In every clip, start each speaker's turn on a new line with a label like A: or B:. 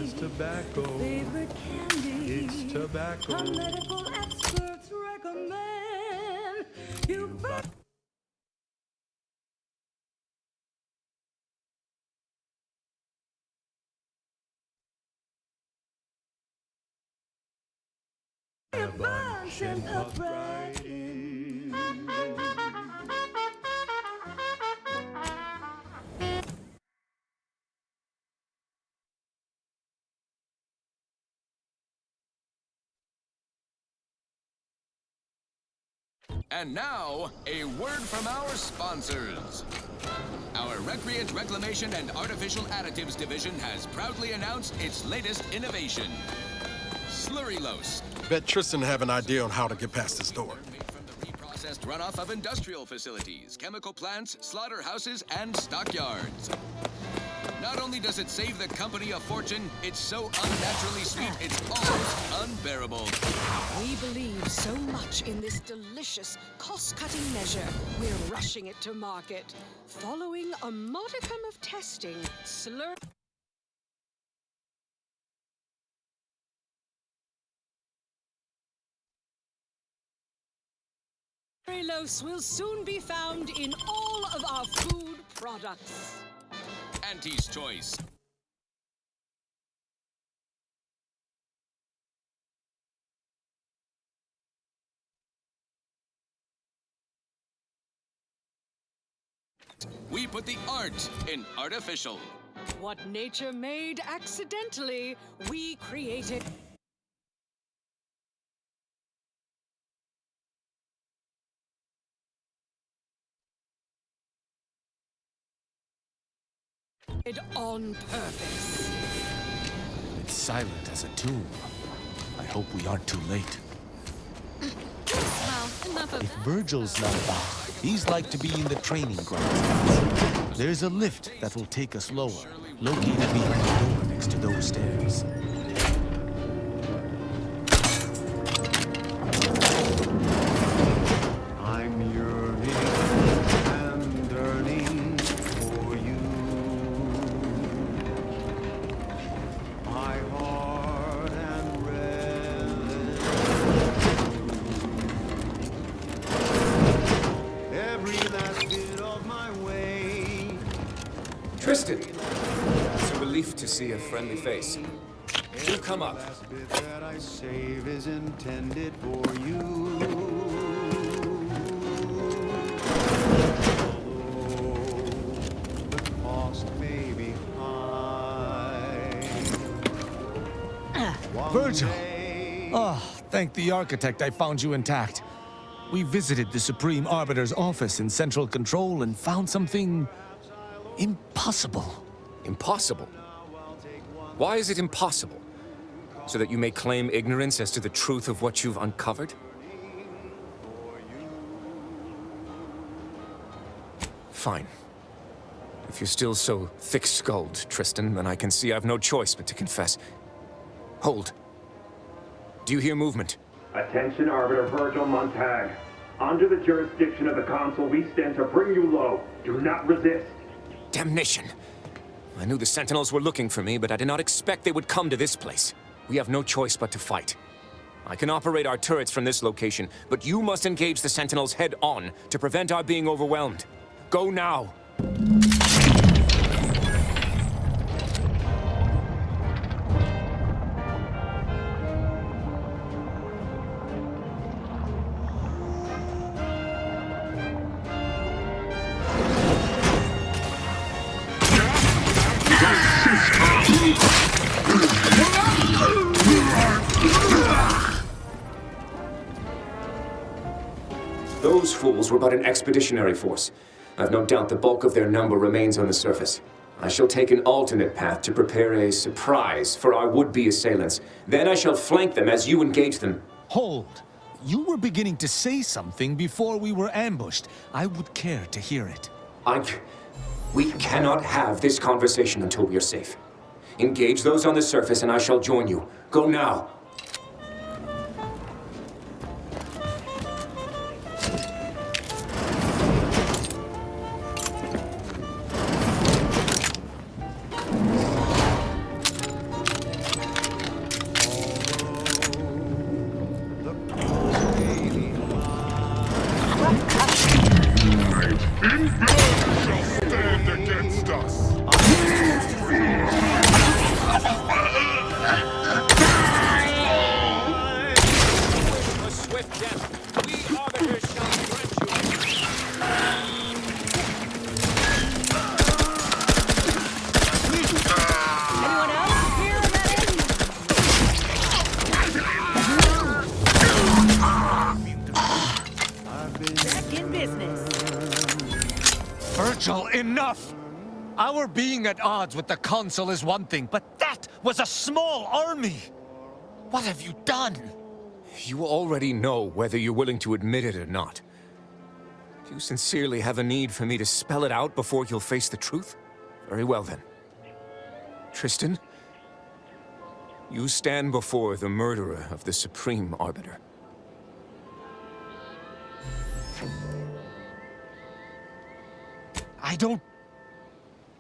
A: is tobacco.
B: Favorite candy.
A: It's tobacco.
B: Our medical experts recommend you buy a bunch and puff right in.
C: And now, a word from our sponsors. Our Recreant Reclamation and Artificial Additives Division has proudly announced its latest innovation, Slurry-Lose.
D: Bet Tristan have an idea on how to get past this door.
C: Made from the reprocessed runoff of industrial facilities, chemical plants, slaughterhouses, and stockyards. Not only does it save the company a fortune, it's so unnaturally sweet, it's almost unbearable.
E: We believe so much in this delicious, cost-cutting measure, we're rushing it to market. Following a modicum of testing, Slurry-Lose will soon be found in all of our food products.
C: Auntie's Choice. We put the art in artificial.
E: What nature made accidentally, we created. On purpose.
F: It's silent as a tomb. I hope we aren't too late.
G: Well, enough of
F: If
G: that.
F: Virgil's not back, he's like to be in the training grounds. There's a lift that will take us lower, located behind the door next to those stairs.
A: I'm yearning and yearning for you. My heart and relish. Every last bit of my way.
H: Tristan! It's a relief to see a friendly face. Do come up.
A: Last bit that I save is intended for you. The cost may be high.
F: Virgil! Ah, thank the architect I found you intact. We visited the Supreme Arbiter's office in Central Control and found something impossible.
H: Impossible? Why is it impossible? So that you may claim ignorance as to the truth of what you've uncovered? Fine. If you're still so thick-skulled, Tristan, then I can see I've no choice but to confess. Hold. Do you hear movement?
I: Attention, Arbiter Virgil Montag. Under the jurisdiction of the Council, we stand to bring you low. Do not resist.
H: Damnation! I knew the Sentinels were looking for me, but I did not expect they would come to this place. We have no choice but to fight. I can operate our turrets from this location, but you must engage the Sentinels head-on to prevent our being overwhelmed. Go now! Those fools were but an expeditionary force. I've no doubt the bulk of their number remains on the surface. I shall take an alternate path to prepare a surprise for our would-be assailants. Then I shall flank them as you engage them.
F: Hold! You were beginning to say something before we were ambushed. I would care to hear it.
H: We cannot have this conversation until we are safe. Engage those on the surface and I shall join you. Go now.
G: Stand against us.
H: A swift death. We arbiters shall grant you.
B: Anyone else hear that? Back in business.
F: Virgil, enough! Our being at odds with the Consul is one thing, but that was a small army! What have you done?
H: You already know whether you're willing to admit it or not. Do you sincerely have a need for me to spell it out before you'll face the truth? Very well then. Tristan, you stand before the murderer of the Supreme Arbiter.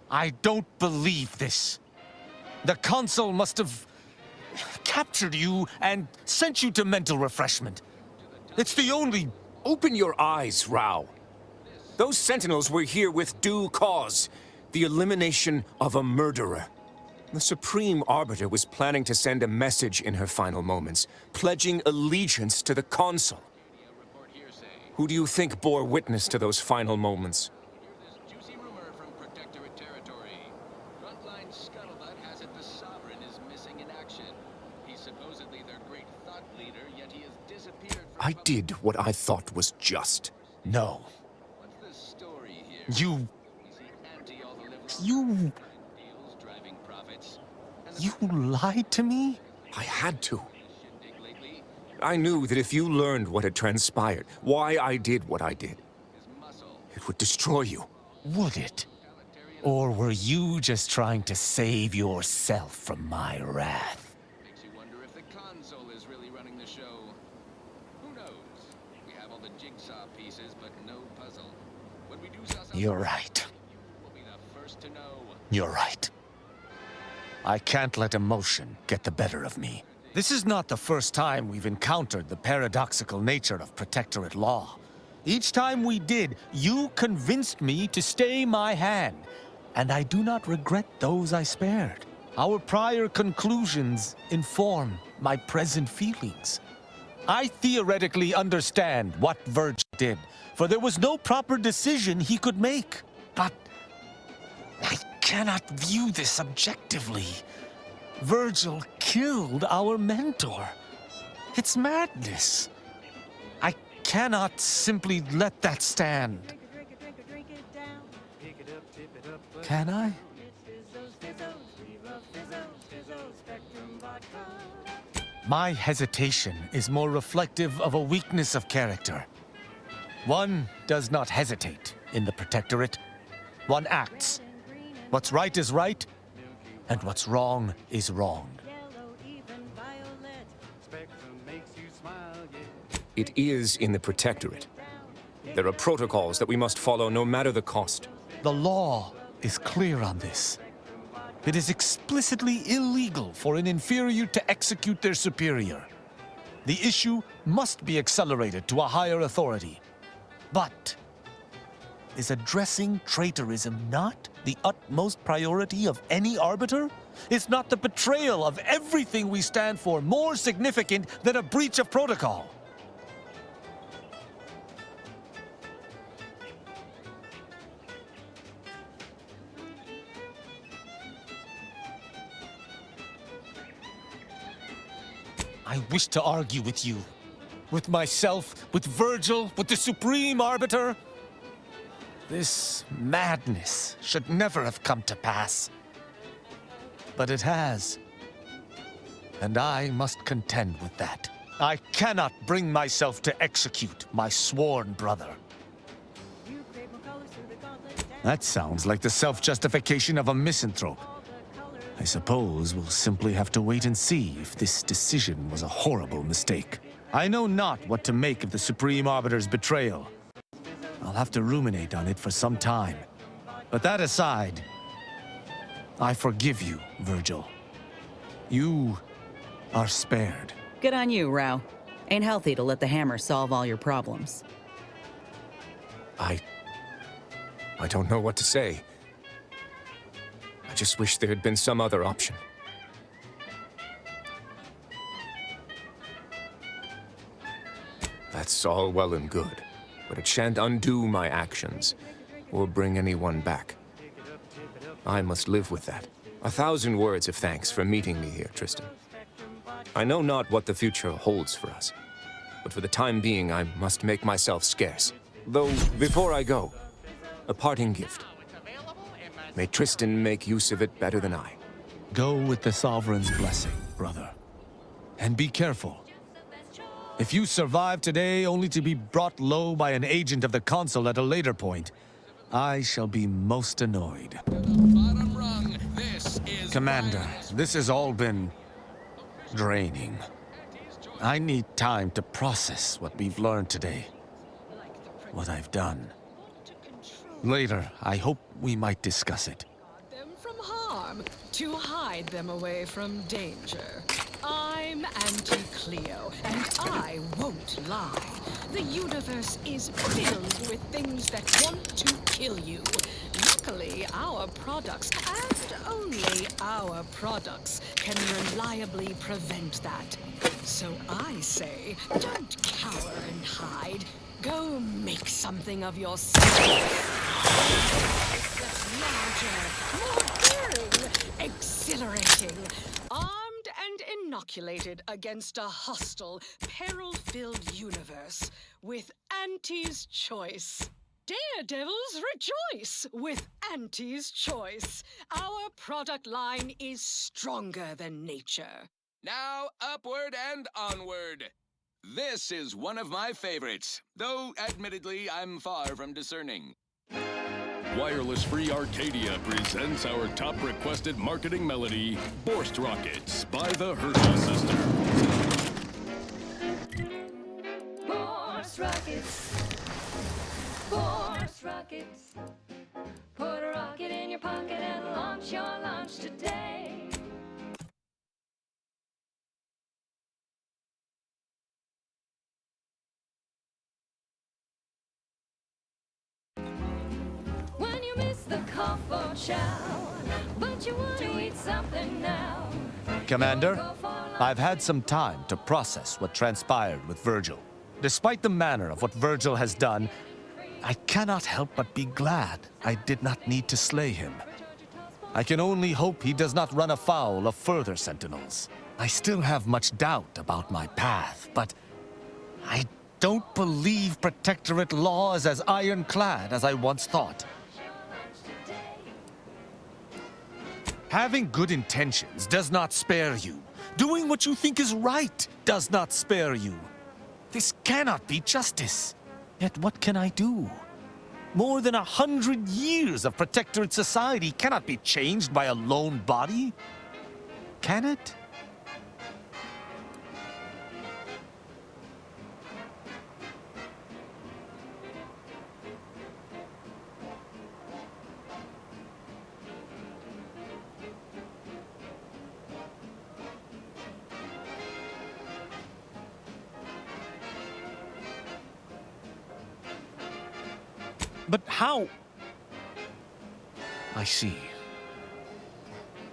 F: I don't believe this. The Consul must have captured you and sent you to mental refreshment. It's the only...
H: Open your eyes, Rao. Those Sentinels were here with due cause. The elimination of a murderer. The Supreme Arbiter was planning to send a message in her final moments, pledging allegiance to the Consul. Who do you think bore witness to those final moments?
C: Juicy rumor from Protectorate territory. Frontline scuttlebutt has it the Sovereign is missing in action. He's supposedly their great thought leader, yet he has disappeared from
H: I did what I thought was just.
F: No.
C: What's the story here?
F: You...
C: Is he anti all the liberal
F: You...
C: deals driving profits?
F: You lied to me?
H: I had to.
C: Shindig lately,
H: I knew that if you learned what had transpired, why I did what I did,
C: his muscle.
H: it would destroy you.
F: Would it? Or were you just trying to save yourself from my wrath?
C: Makes you wonder if the console is really running the show. Who knows? We have all the jigsaw pieces, but no puzzle. When we do suss out
F: You're right.
C: we'll be the first to know.
F: You're right. I can't let emotion get the better of me. This is not the first time we've encountered the paradoxical nature of Protectorate law. Each time we did, you convinced me to stay my hand, and I do not regret those I spared. Our prior conclusions inform my present feelings. I theoretically understand what Virgil did, for there was no proper decision he could make. But I cannot view this objectively. Virgil killed our mentor. It's madness. I cannot simply let that stand.
B: Drink it down.
A: Pick it up, tip it up.
F: Can I?
B: It's Fizzos, we love Fizzos, Spectrum vodka.
F: My hesitation is more reflective of a weakness of character. One does not hesitate in the Protectorate. One acts. What's right is right, and what's wrong is wrong.
B: Yellow, even violet.
A: Spectrum makes you smile, yeah.
H: It is in the Protectorate. There are protocols that we must follow no matter the cost.
F: The law is clear on this. It is explicitly illegal for an inferior to execute their superior. The issue must be accelerated to a higher authority. But is addressing traitorism not the utmost priority of any arbiter? Is not the betrayal of everything we stand for more significant than a breach of protocol? I wish to argue with you. With myself, with Virgil, with the Supreme Arbiter. This madness should never have come to pass. But it has. And I must contend with that. I cannot bring myself to execute my sworn brother.
B: You crave more colors through the gauntlet.
F: That sounds like the self-justification of a misanthrope.
B: All the colors.
F: I suppose we'll simply have to wait and see if this decision was a horrible mistake. I know not what to make of the Supreme Arbiter's betrayal. I'll have to ruminate on it for some time. But that aside, I forgive you, Virgil. You are spared.
J: Good on you, Rao. Ain't healthy to let the hammer solve all your problems.
H: I I don't know what to say. I just wish there had been some other option. That's all well and good, but it shan't undo my actions or bring anyone back. I must live with that. 1,000 words of thanks for meeting me here, Tristan. I know not what the future holds for us, but for the time being, I must make myself scarce. Though, before I go, a parting gift. May Tristan make use of it better than I.
F: Go with the Sovereign's blessing, brother. And be careful. If you survive today only to be brought low by an agent of the Consul at a later point, I shall be most annoyed.
C: Bottom rung. This is
F: Commander, this has all been draining. I need time to process what we've learned today. What I've done. Later, I hope we might discuss it.
E: Them from harm, to hide them away from danger. I'm Anti-Cleo, and I won't lie. The universe is filled with things that want to kill you. Luckily, our products, and only our products, can reliably prevent that. So I say, don't cower and hide. Go make something of yourself. That's larger, more daring, exhilarating, armed and inoculated against a hostile, peril-filled universe with Auntie's choice. Daredevils rejoice with Auntie's choice. Our product line is stronger than nature.
C: now upward and onward. This is one of my favorites, though admittedly I'm far from discerning.
K: Wireless-free Arcadia presents our top requested marketing melody, Borst Rockets by the Hershey Sisters.
B: Force rockets. Force rockets. Put a rocket in your pocket and launch your launch today. When you miss the cough or chow, but you want to eat something now.
F: Commander, I've had some time to process what transpired with Virgil. Despite the manner of what Virgil has done, I cannot help but be glad I did not need to slay him. I can only hope he does not run afoul of further sentinels. I still have much doubt about my path, but I don't believe Protectorate law is as ironclad as I once thought. Having good intentions does not spare you. Doing what you think is right does not spare you. This cannot be justice. Yet what can I do? More than 100 years of Protectorate society cannot be changed by a lone body. Can it? But how? I see.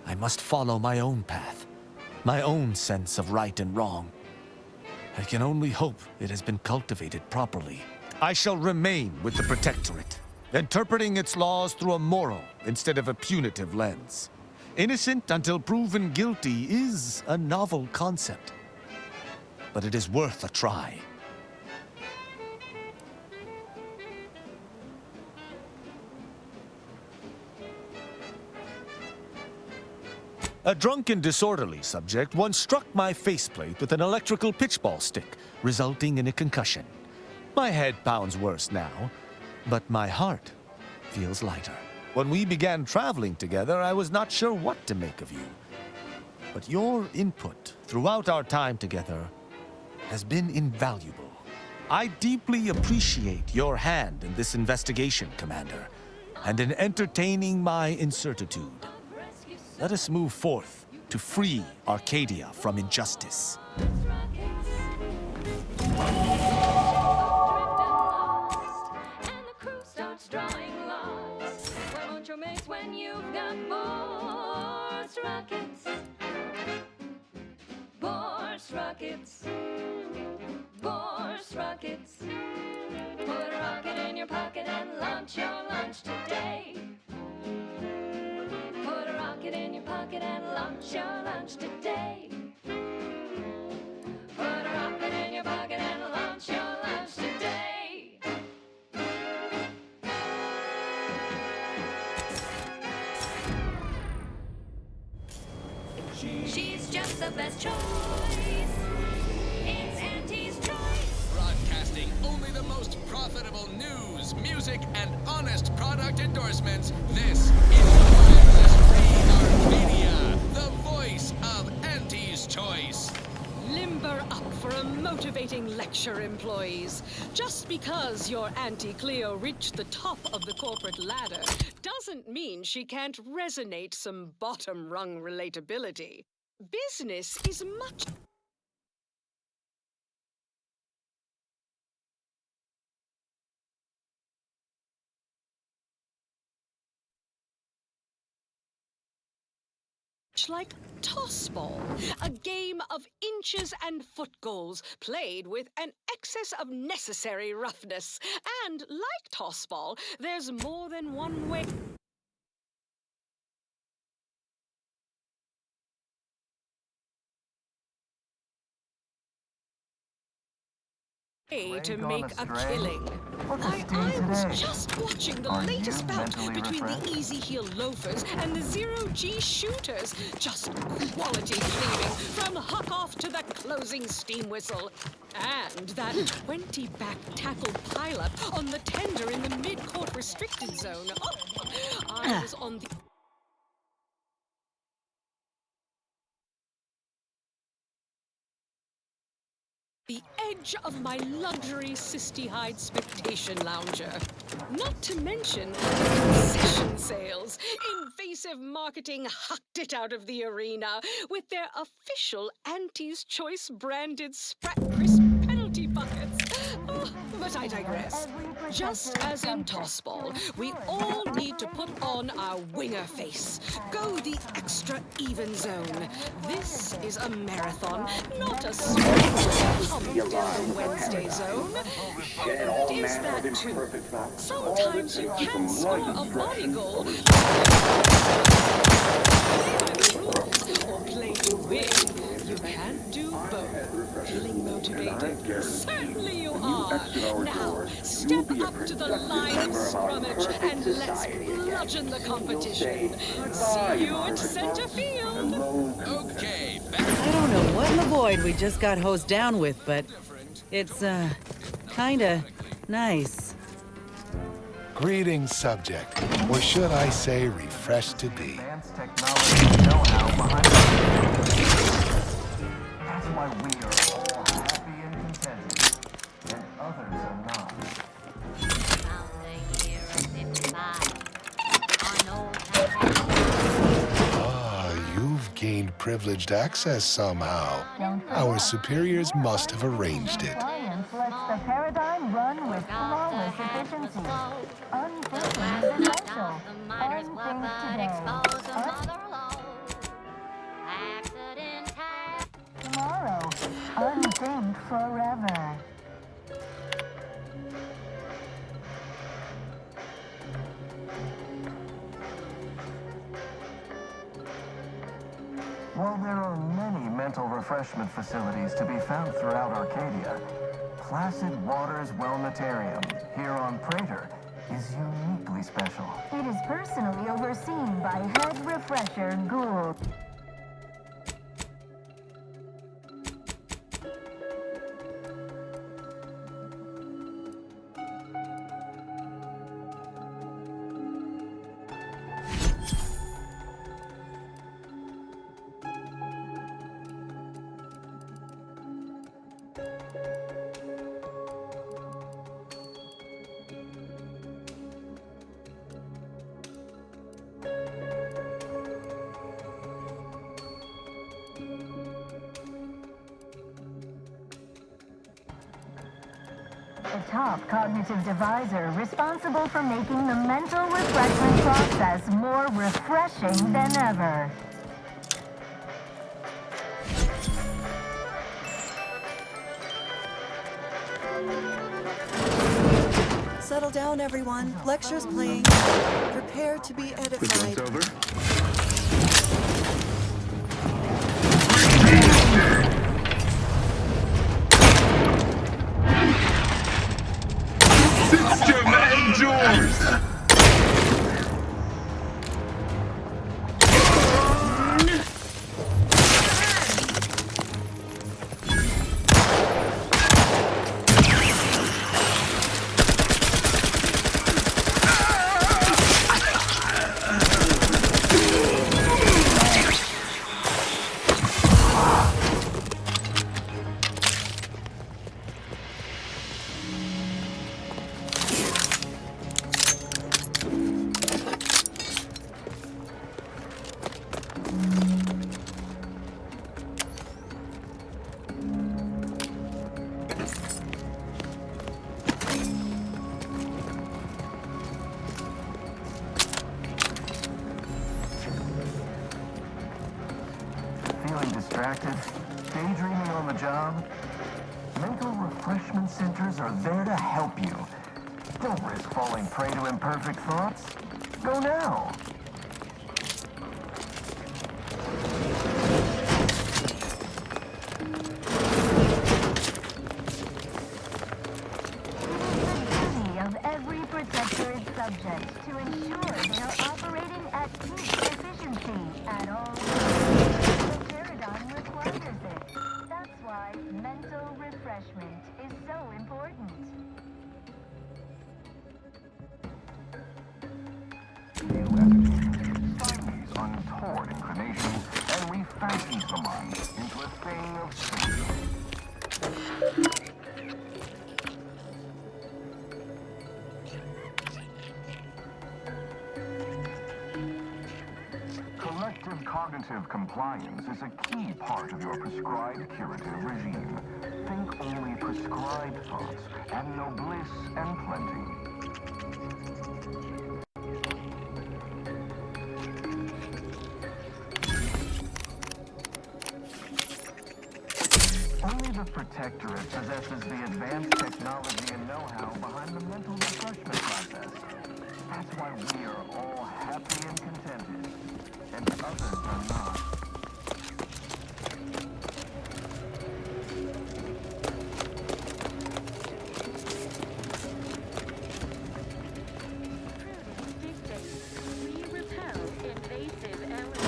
F: I must follow my own path, my own sense of right and wrong. I can only hope it has been cultivated properly. I shall remain with the Protectorate, interpreting its laws through a moral instead of a punitive lens. Innocent until proven guilty is a novel concept, but it is worth a try. A drunken, disorderly subject once struck my faceplate with an electrical pitchball stick, resulting in a concussion. My head pounds worse now, but my heart feels lighter. When we began traveling together, I was not sure what to make of you. But your input throughout our time together has been invaluable. I deeply appreciate your hand in this investigation, Commander, and in entertaining my incertitude. Let us move forth to free Arcadia from injustice.
B: And the crew starts drawing lots. Nitro makes when you've got Boar's Rockets. Boar's Rockets. Boar's Rockets. Put a rocket in your pocket and launch your lunch today. Put a rocket in your pocket and launch your lunch today. Put a rocket in your pocket and launch your lunch today. She's just the best choice. It's Auntie's choice.
C: Broadcasting only the most profitable news, music, and honest product endorsements. This is Wireless-Free Arcadia, the voice of Auntie's Choice.
E: Limber up for a motivating lecture, employees. Just because your Auntie Cleo reached the top of the corporate ladder doesn't mean she can't resonate some bottom-rung relatability. Business is much like tossball, a game of inches and foot goals played with an excess of necessary roughness. And like tossball, there's more than one way to make a killing. Why, I was just watching the latest bout between the Easy Heel Loafers and the Zero-G Shooters. Just quality cleaving from huck-off to the closing steam whistle. And that 20-back tackle pileup on the tender in the mid-court restricted zone. Oh, I was on the edge of my luxury cysty-hide spectation lounger. Not to mention the concession sales. Invasive marketing hucked it out of the arena with their official Auntie's Choice branded Sprat Crisp penalty buckets. Oh, but I digress. Just as in tossball, we all need to put on our winger face. Go the extra even zone. This is a marathon, not a sprint pumped in the Wednesday zone. It is that too. Sometimes you can score a body goal. Or play to win. You can't do both. Feeling motivated? Certainly you are. Now, step up to the line of scrummage and let's bludgeon the competition. See you at center field.
C: Okay,
J: I don't know what in the void we just got hosed down with, but it's, kinda nice.
L: Greetings, subject. Or should I say, refreshed to be.
M: Advanced technology know-how behind it. That's why we are all happy and contented, and others are not.
L: You've gained privileged access somehow. Our superiors must have arranged it.
N: Science lets the paradigm run with flawless efficiency. Unthink is essential. Unthink today. Tomorrow. Unthink forever.
M: While there are many mental refreshment facilities to be found throughout Arcadia, Placid Waters Wellnetarium here on Prater is uniquely special.
N: It is personally overseen by Head Refresher Gould. A top cognitive divisor responsible for making the mental refreshment process more refreshing than ever.
O: Settle down, everyone. Lecture's playing. Prepare to be edified.
G: Over. System endures!
M: Feeling distracted? Daydreaming on the job? Mental refreshment centers are there to help you. Don't risk falling prey to imperfect thoughts. Go now.
N: Of every protectorate subject to ensure they are operating at peak efficiency at all times. The paradigm requires it. That's why mental refreshment is so important.
M: Find these untoward inclinations and refashion the mind into a thing of truth. Collective cognitive compliance is a key part of your prescribed curative regime. Think only prescribed thoughts, and no bliss and plenty. Only the Protectorate possesses the advanced technology and know-how behind the mental refreshment process. That's why we are all happy and contented, and others are not.
N: We repel invasive elements.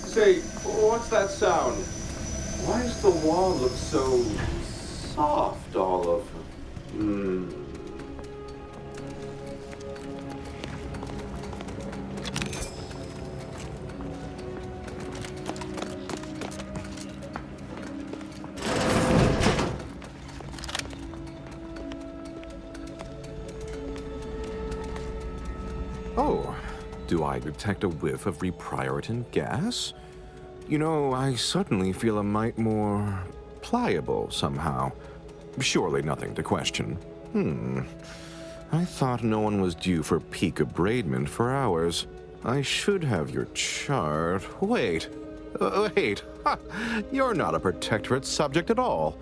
P: Say, what's that sound? Why does the wall look so soft all of it?
Q: Oh, do I detect a whiff of repriorant gas? You know, I suddenly feel a mite more pliable somehow. Surely nothing to question. I thought no one was due for peak abradement for hours. I should have your chart. Wait. Ha! You're not a Protectorate subject at all.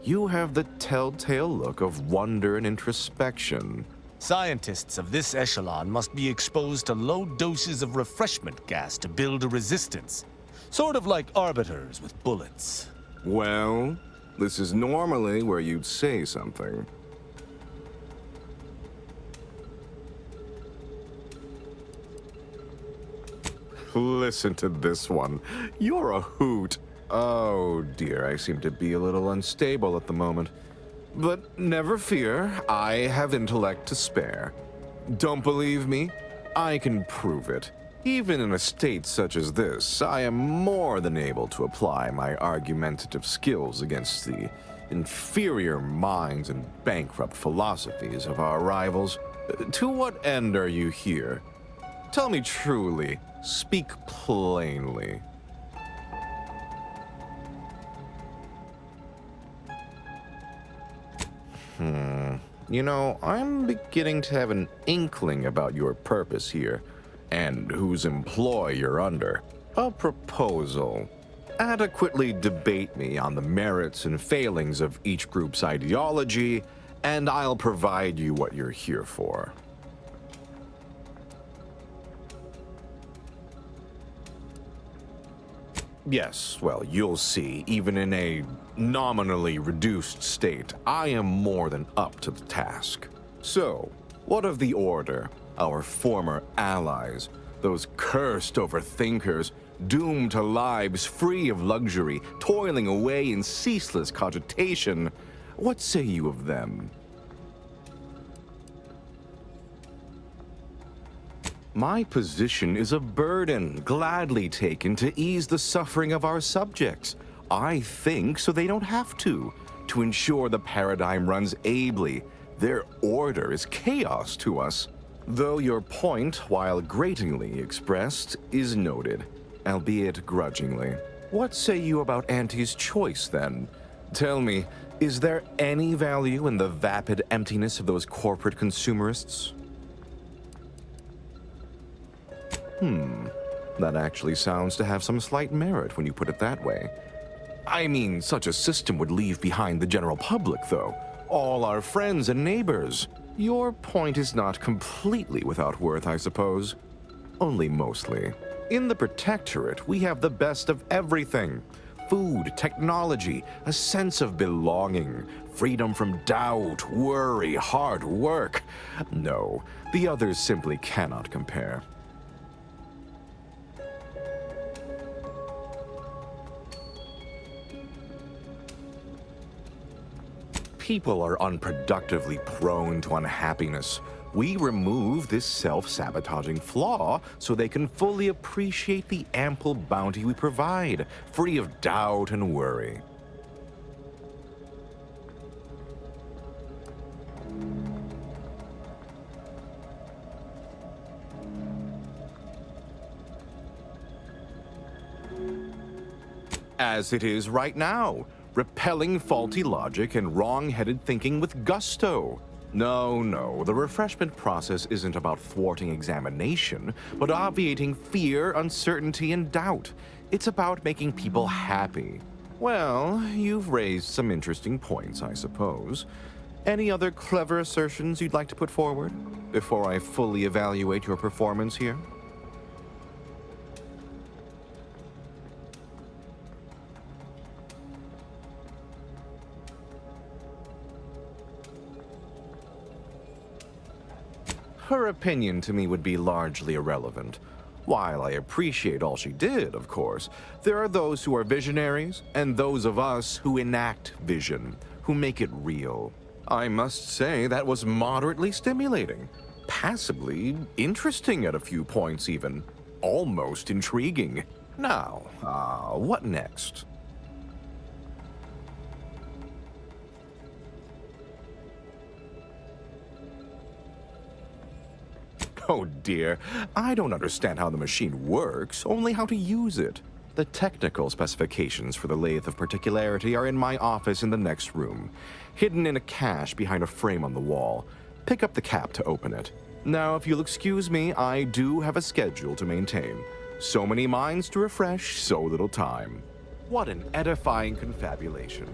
Q: You have the telltale look of wonder and introspection.
F: Scientists of this echelon must be exposed to low doses of refreshment gas to build a resistance. Sort of like arbiters with bullets.
Q: Well, this is normally where you'd say something. Listen to this one. You're a hoot. Oh dear, I seem to be a little unstable at the moment. But never fear, I have intellect to spare. Don't believe me? I can prove it. Even in a state such as this, I am more than able to apply my argumentative skills against the inferior minds and bankrupt philosophies of our rivals. To what end are you here? Tell me truly. Speak plainly. You know, I'm beginning to have an inkling about your purpose here, and whose employ you're under. A proposal. Adequately debate me on the merits and failings of each group's ideology, and I'll provide you what you're here for. Yes, well, you'll see, even in a nominally reduced state, I am more than up to the task. So, what of the Order, our former allies, those cursed overthinkers, doomed to lives free of luxury, toiling away in ceaseless cogitation? What say you of them? My position is a burden gladly taken to ease the suffering of our subjects. I think so they don't have to ensure the paradigm runs ably. Their order is chaos to us. Though your point, while gratingly expressed, is noted, albeit grudgingly. What say you about Auntie's choice, then? Tell me, is there any value in the vapid emptiness of those corporate consumerists? That actually sounds to have some slight merit when you put it that way. I mean, such a system would leave behind the general public, though. All our friends and neighbors. Your point is not completely without worth, I suppose. Only mostly. In the Protectorate, we have the best of everything. Food, technology, a sense of belonging, freedom from doubt, worry, hard work. No, the others simply cannot compare. People are unproductively prone to unhappiness. We remove this self-sabotaging flaw so they can fully appreciate the ample bounty we provide, free of doubt and worry. As it is right now. Repelling faulty logic and wrong-headed thinking with gusto. No, the refreshment process isn't about thwarting examination, but obviating fear, uncertainty, and doubt. It's about making people happy. Well, you've raised some interesting points, I suppose. Any other clever assertions you'd like to put forward before I fully evaluate your performance here? Her opinion to me would be largely irrelevant. While I appreciate all she did, of course, there are those who are visionaries, and those of us who enact vision, who make it real. I must say that was moderately stimulating, passably interesting at a few points even, almost intriguing. Now, what next? Oh dear, I don't understand how the machine works, only how to use it. The technical specifications for the lathe of particularity are in my office in the next room, hidden in a cache behind a frame on the wall. Pick up the cap to open it. Now, if you'll excuse me, I do have a schedule to maintain. So many minds to refresh, so little time. What an edifying confabulation.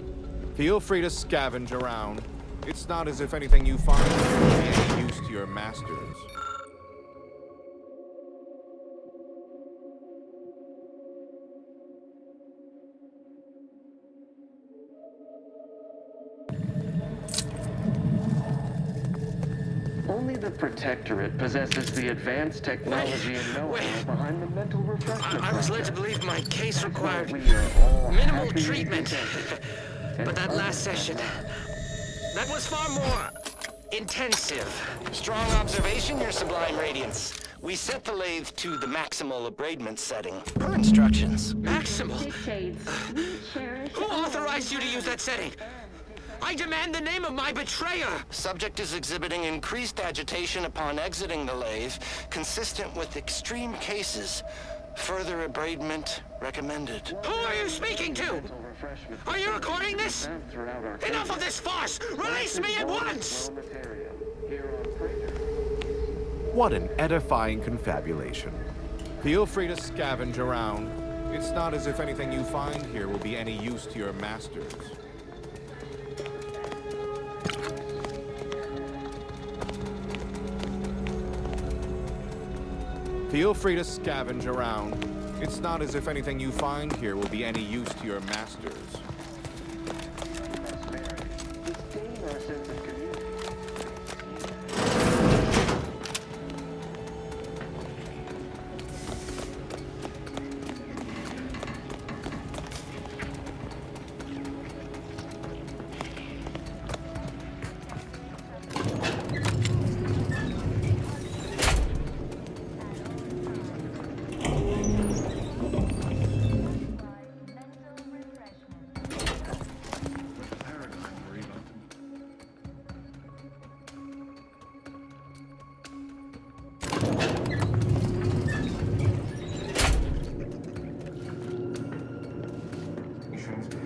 Q: Feel free to scavenge around. It's not as if anything you find will be any use to your masters.
R: Only the Protectorate possesses the advanced technology and know-how behind the mental refreshment.
S: I was led to believe my case required
R: minimal
S: minimal treatment. But that last session, that was far more intensive.
R: Strong observation, Your Sublime Radiance.
T: We set the lathe to the maximal abradement setting, per instructions.
S: Maximal? Who authorized you to use that setting? I demand the name of my betrayer!
T: Subject is exhibiting increased agitation upon exiting the lathe, consistent with extreme cases. Further abradement recommended.
S: Who are you speaking to? Are you recording this? Enough of this farce! Release me at once!
Q: What an edifying confabulation. Feel free to scavenge around. It's not as if anything you find here will be any use to your masters. Feel free to scavenge around. It's not as if anything you find here will be any use to your masters.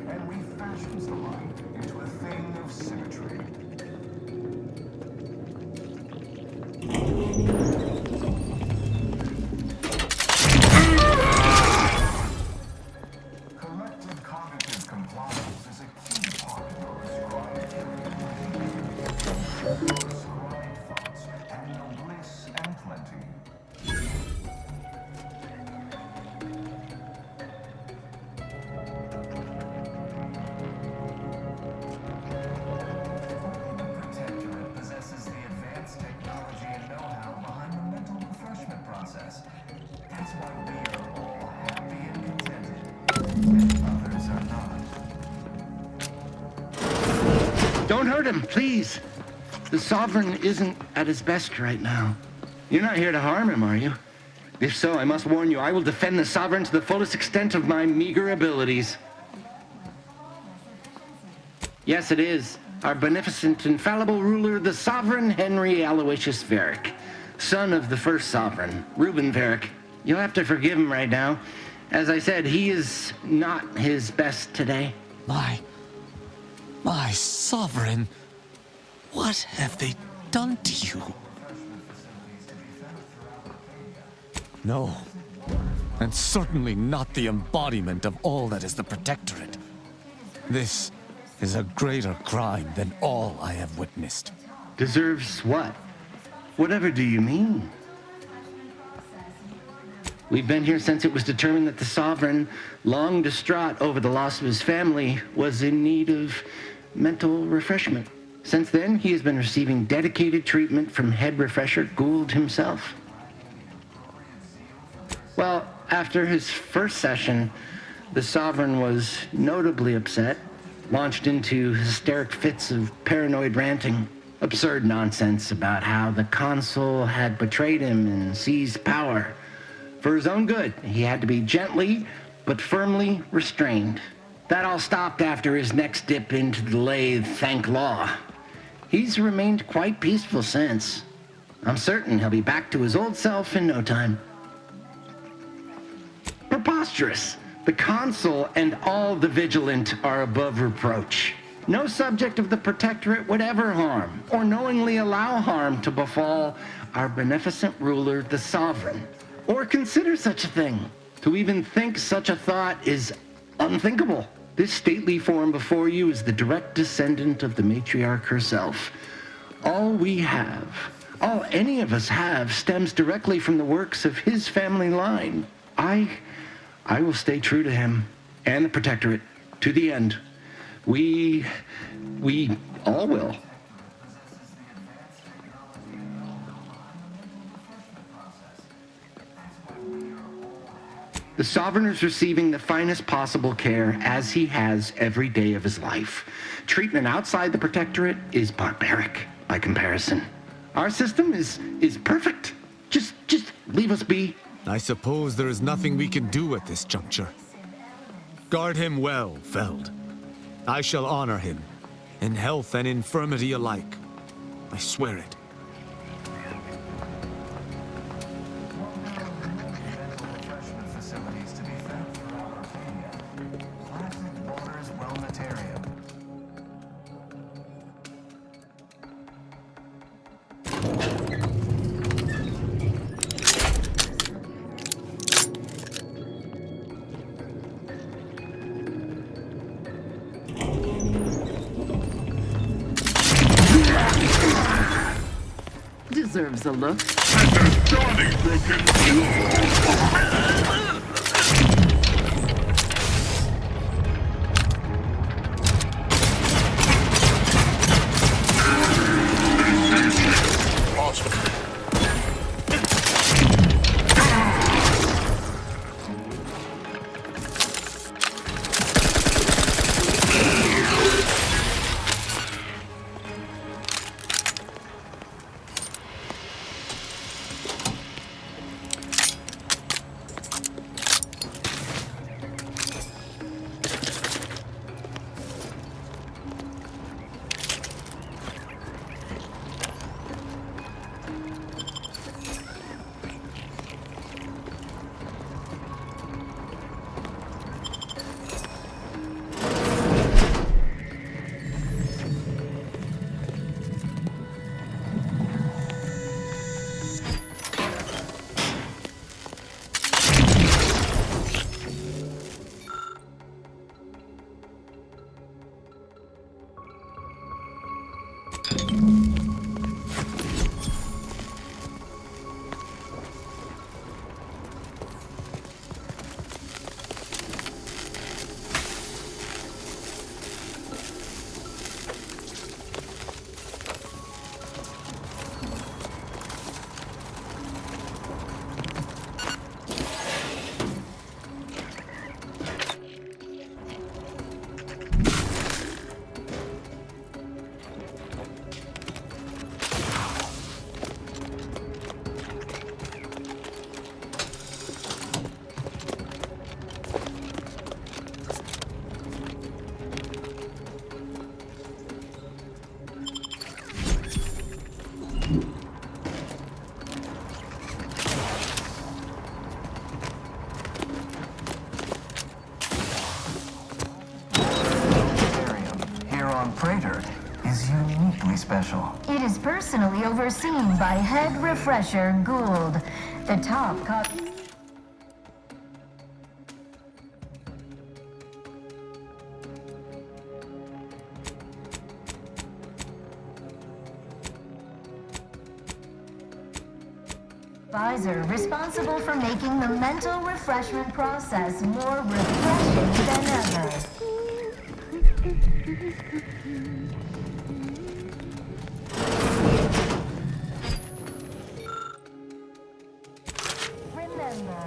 M: And refashions the mind into a thing of symmetry. Collective cognitive compliance is a key part of your prescribed thoughts and no bliss and plenty. That's why we are all happy and contented, and others are not.
T: Don't hurt him, please. The Sovereign isn't at his best right now. You're not here to harm him, are you? If so, I must warn you, I will defend the Sovereign to the fullest extent of my meager abilities. Yes, it is. Our beneficent, infallible ruler, the Sovereign Henry Aloysius V.A.L.E.R.I.E, son of the first Sovereign, Reuben V.A.L.E.R.I.E. You'll have to forgive him right now. As I said, he is not his best today.
F: My Sovereign, what have they done to you? No, and certainly not the embodiment of all that is the Protectorate. This is a greater crime than all I have witnessed.
T: Deserves what? Whatever do you mean? We've been here since it was determined that the Sovereign, long distraught over the loss of his family, was in need of mental refreshment. Since then, he has been receiving dedicated treatment from head refresher Gould himself. Well, after his first session, the Sovereign was notably upset, launched into hysteric fits of paranoid ranting, absurd nonsense about how the Consul had betrayed him and seized power. For his own good, he had to be gently but firmly restrained. That all stopped after his next dip into the lathe, thank law. He's remained quite peaceful since. I'm certain he'll be back to his old self in no time. Preposterous! The Consul and all the vigilant are above reproach. No subject of the Protectorate would ever harm, or knowingly allow harm to befall our beneficent ruler, the Sovereign, or consider such a thing. To even think such a thought is unthinkable. This stately form before you is the direct descendant of the matriarch herself. All we have, all any of us have, stems directly from the works of his family line. I will stay true to him and the Protectorate to the end. We all will. The Sovereign is receiving the finest possible care, as he has every day of his life. Treatment outside the Protectorate is barbaric by comparison. Our system is perfect. Just leave us be.
F: I suppose there is nothing we can do at this juncture. Guard him well, Veld. I shall honor him, in health and infirmity alike. I swear it.
M: Facilities to be found throughout Arcadia. Classic Waters Wellnetarium.
J: Deserves a look.
M: Is uniquely special.
N: It is personally overseen by Head Refresher Gould, the top copy. Advisor responsible for making the mental refreshment process more refreshing than ever. Remember,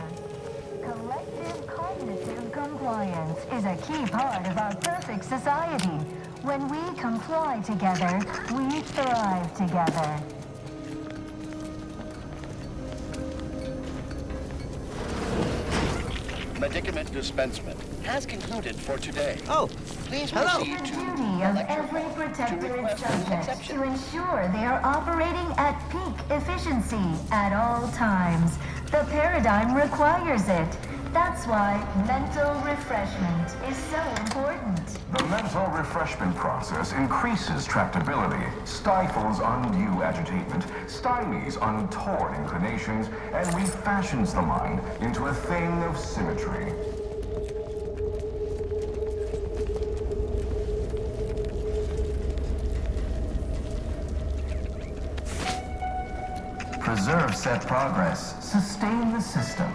N: collective cognitive compliance is a key part of our perfect society. When we comply together, we thrive together.
U: Medicament dispensement has concluded for today.
N: Oh,
U: please
N: hello.
U: proceed
N: The
U: to
N: duty of every protectorate subject to ensure they are operating at peak efficiency at all times. The paradigm requires it. That's why mental refreshment is so important.
M: The mental refreshment process increases tractability, stifles undue agitation, stymies untoward inclinations, and refashions the mind into a thing of symmetry. Preserve set progress. Sustain the system.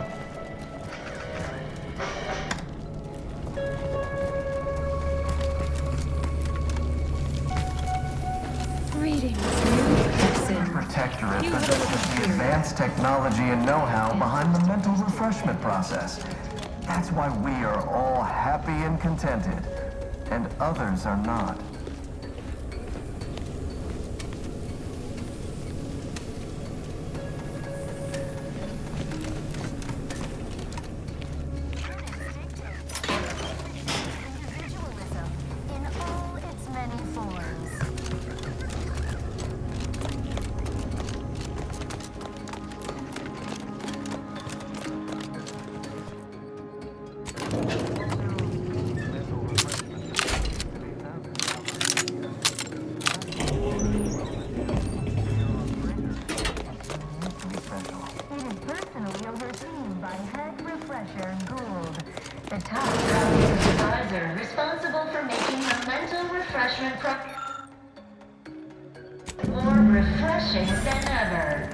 B: Greetings, new person.
M: Protectorate possesses the advanced technology and know-how behind the mental refreshment process. That's why we are all happy and contented, and others are not.
N: refreshment more refreshing than ever.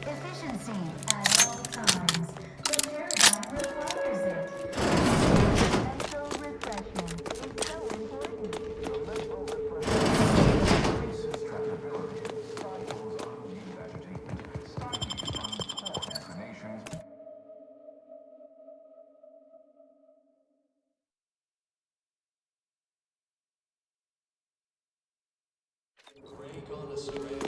N: Efficiency at all times. The paradigm requires it. Mental refreshment is so important. The mental refreshment increases tractability, stifles unneeded agitation, stifles poor destinations.
D: Gone astray.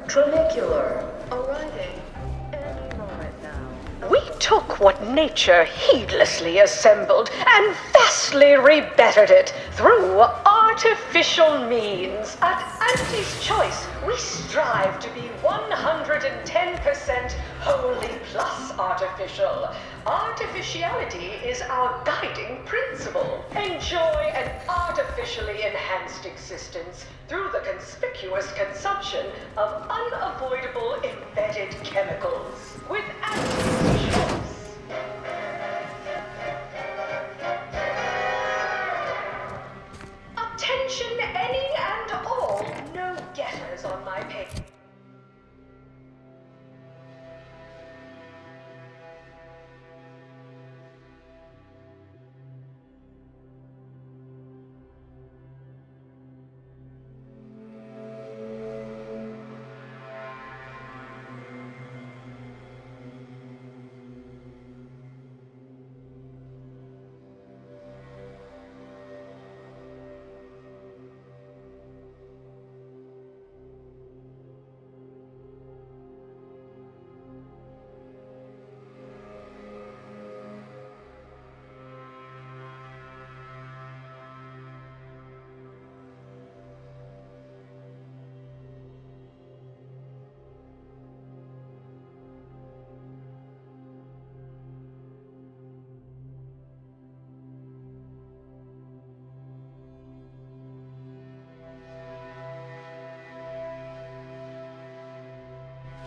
V: Tramicular, arriving any moment now. We took what nature heedlessly assembled and vastly rebettered it through artificial means. At Auntie's Choice, we strive to be 110% wholly plus artificial. Artificiality is our guiding principle. Enjoy an artificially enhanced existence through the conspicuous consumption of unavoidable embedded chemicals without choice. Attention any and all no-getters on my page.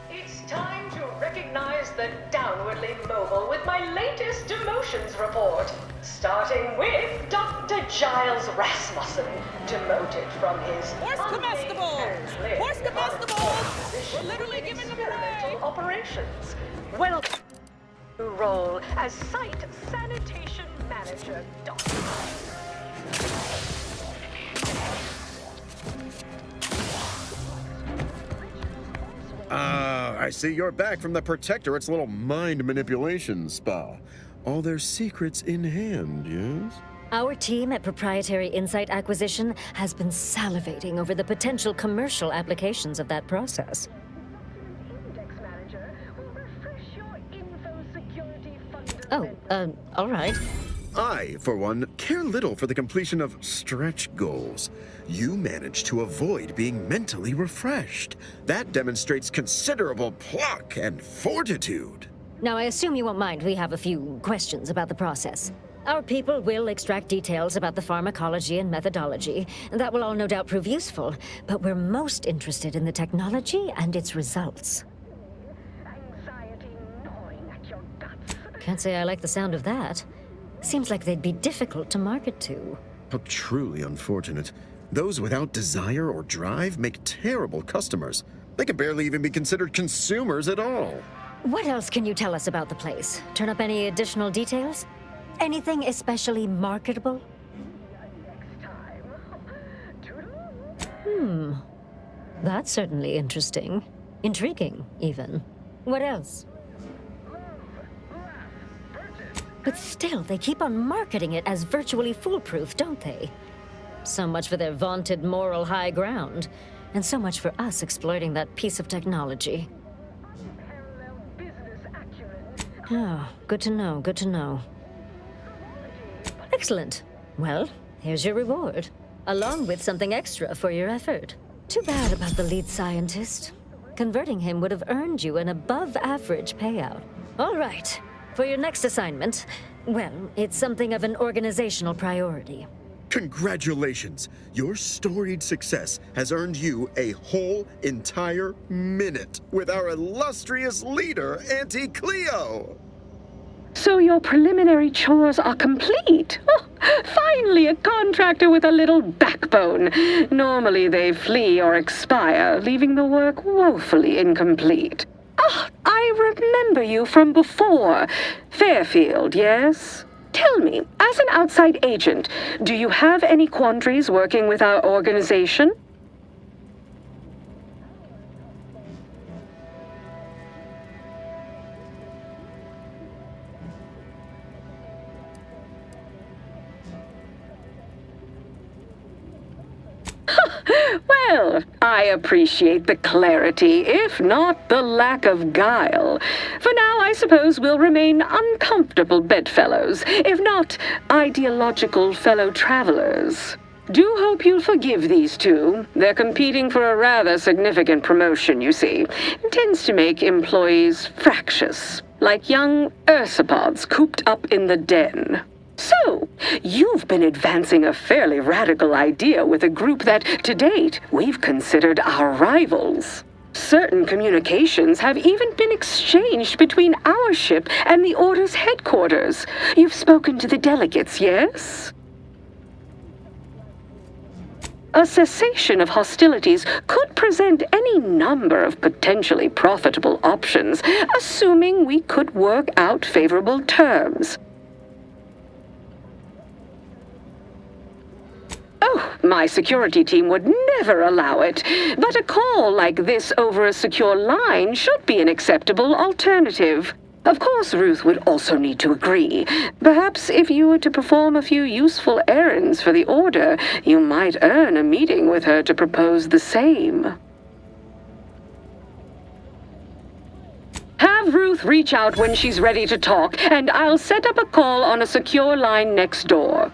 V: It's time to recognize the downwardly mobile with my latest demotions report. Starting with Dr. Giles Rasmussen, demoted from his
E: Horse comestibles! We're literally giving them away!
V: Operations. Well, role as Site Sanitation Manager, Dr.
A: I see you're back from the Protectorate's little mind manipulation spa. All their secrets in hand, yes?
I: Our team at Proprietary Insight Acquisition has been salivating over the potential commercial applications of that process. Oh, all right.
A: I, for one, care little for the completion of stretch goals. You managed to avoid being mentally refreshed. That demonstrates considerable pluck and fortitude.
I: Now, I assume you won't mind we have a few questions about the process. Our people will extract details about the pharmacology and methodology. That will all no doubt prove useful, but we're most interested in the technology and its results. Can't say I like the sound of that. Seems like they'd be difficult to market to.
A: How truly unfortunate. Those without desire or drive make terrible customers. They can barely even be considered consumers at all.
I: What else can you tell us about the place? Turn up any additional details? Anything especially marketable? That's certainly interesting. Intriguing, even. What else? But still, they keep on marketing it as virtually foolproof, don't they? So much for their vaunted moral high ground, and so much for us exploiting that piece of technology. Oh, good to know, good to know. Excellent. Well, here's your reward, along with something extra for your effort. Too bad about the lead scientist. Converting him would have earned you an above-average payout. All right. For your next assignment, well, it's something of an organizational priority.
A: Congratulations! Your storied success has earned you a whole entire minute with our illustrious leader, Auntie Cleo!
V: So your preliminary chores are complete? Oh, finally, a contractor with a little backbone. Normally they flee or expire, leaving the work woefully incomplete. Ah, I remember you from before. Fairfield, yes? Tell me, as an outside agent, do you have any quandaries working with our organization? Well, I appreciate the clarity, if not the lack of guile. For now, I suppose we'll remain uncomfortable bedfellows, if not ideological fellow travelers. Do hope you'll forgive these two. They're competing for a rather significant promotion, you see. It tends to make employees fractious. like young ursopods cooped up in the den. So, you've been advancing a fairly radical idea with a group that, to date, we've considered our rivals. Certain communications have even been exchanged between our ship and the Order's headquarters. You've spoken to the delegates, yes? A cessation of hostilities could present any number of potentially profitable options, assuming we could work out favorable terms. Oh, my security team would never allow it, but a call like this over a secure line should be an acceptable alternative. Of course, Ruth would also need to agree. Perhaps if you were to perform a few useful errands for the Order, you might earn a meeting with her to propose the same. Have Ruth reach out when she's ready to talk, and I'll set up a call on a secure line next door.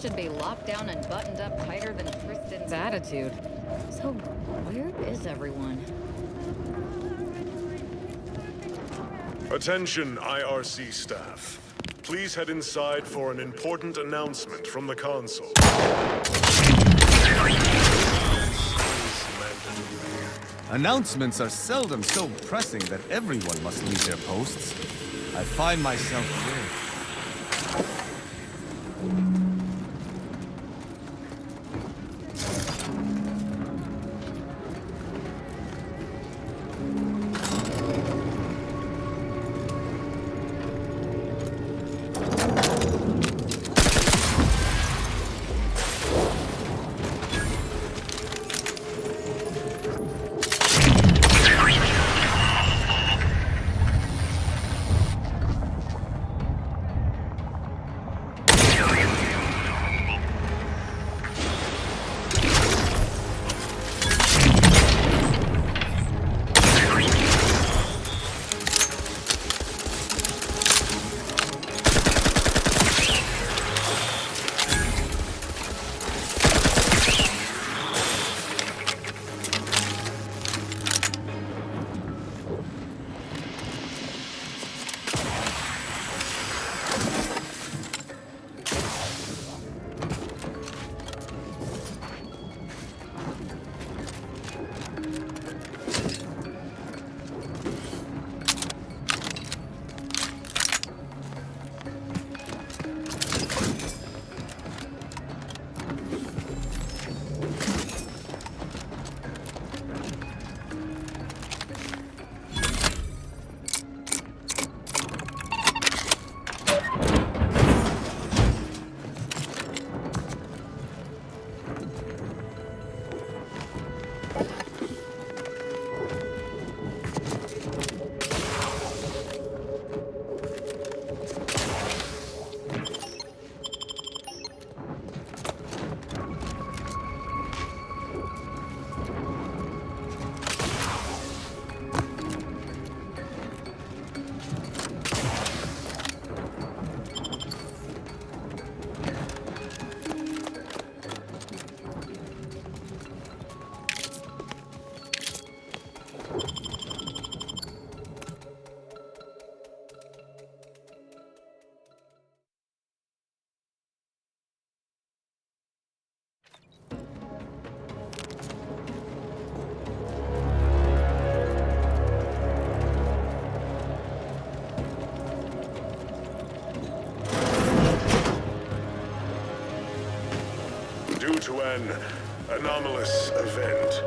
H: Should be locked down and buttoned up tighter than Tristan's attitude. So, where is everyone?
K: Attention, IRC staff. Please head inside for an important announcement from the console.
F: Announcements are seldom so pressing that everyone must leave their posts. I find myself here.
K: to an anomalous event.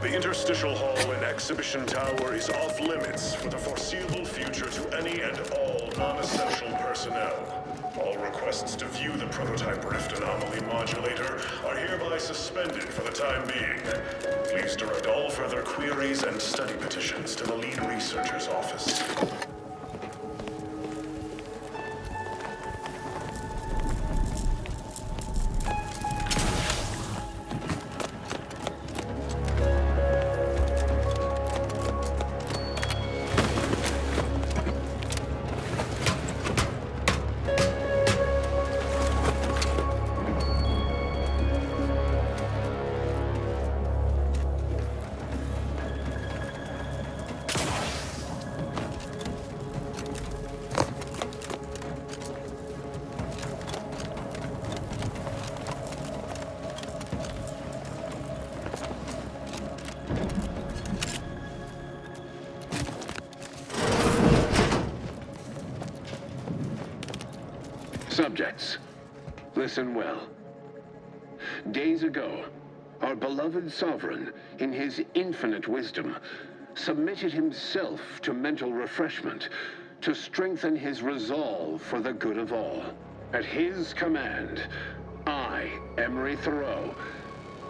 K: The interstitial hall and exhibition tower is off limits for the foreseeable future to any and all non-essential personnel. All requests to view the prototype rift anomaly modulator are hereby suspended for the time being. Please direct all further queries and study petitions to the lead researcher's office.
R: Subjects, listen well. Days ago, our beloved sovereign, in his infinite wisdom, submitted himself to mental refreshment to strengthen his resolve for the good of all. At his command, I, V.A.L.E.R.I.E,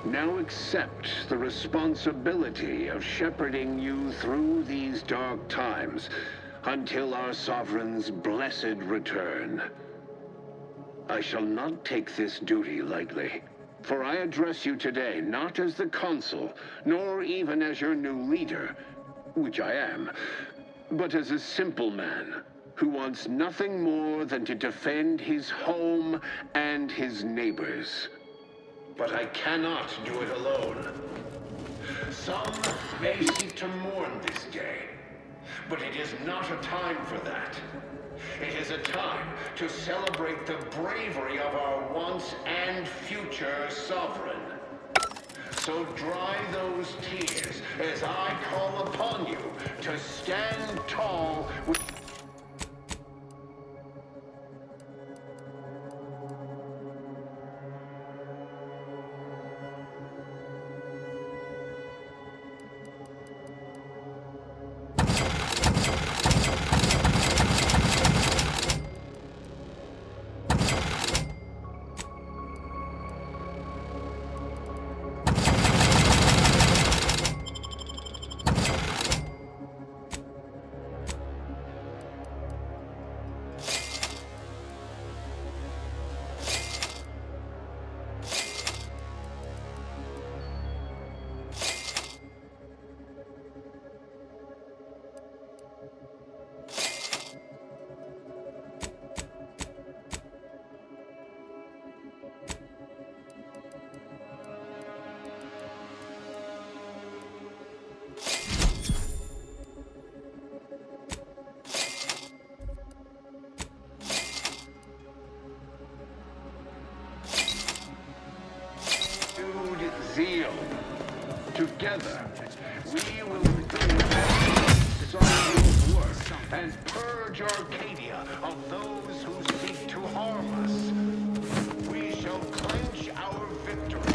R: now accept the responsibility of shepherding you through these dark times until our sovereign's blessed return. I shall not take this duty lightly, for I address you today not as the consul, nor even as your new leader, which I am, but as a simple man who wants nothing more than to defend his home and his neighbors. But I cannot do it alone. Some may seek to mourn this day, but it is not a time for that. It is a time to celebrate the bravery of our once and future sovereign. So dry those tears as I call upon you to stand tall with... zeal. Together, we will bring Sovereign's work and purge Arcadia of those who seek to harm us. We shall clench our victory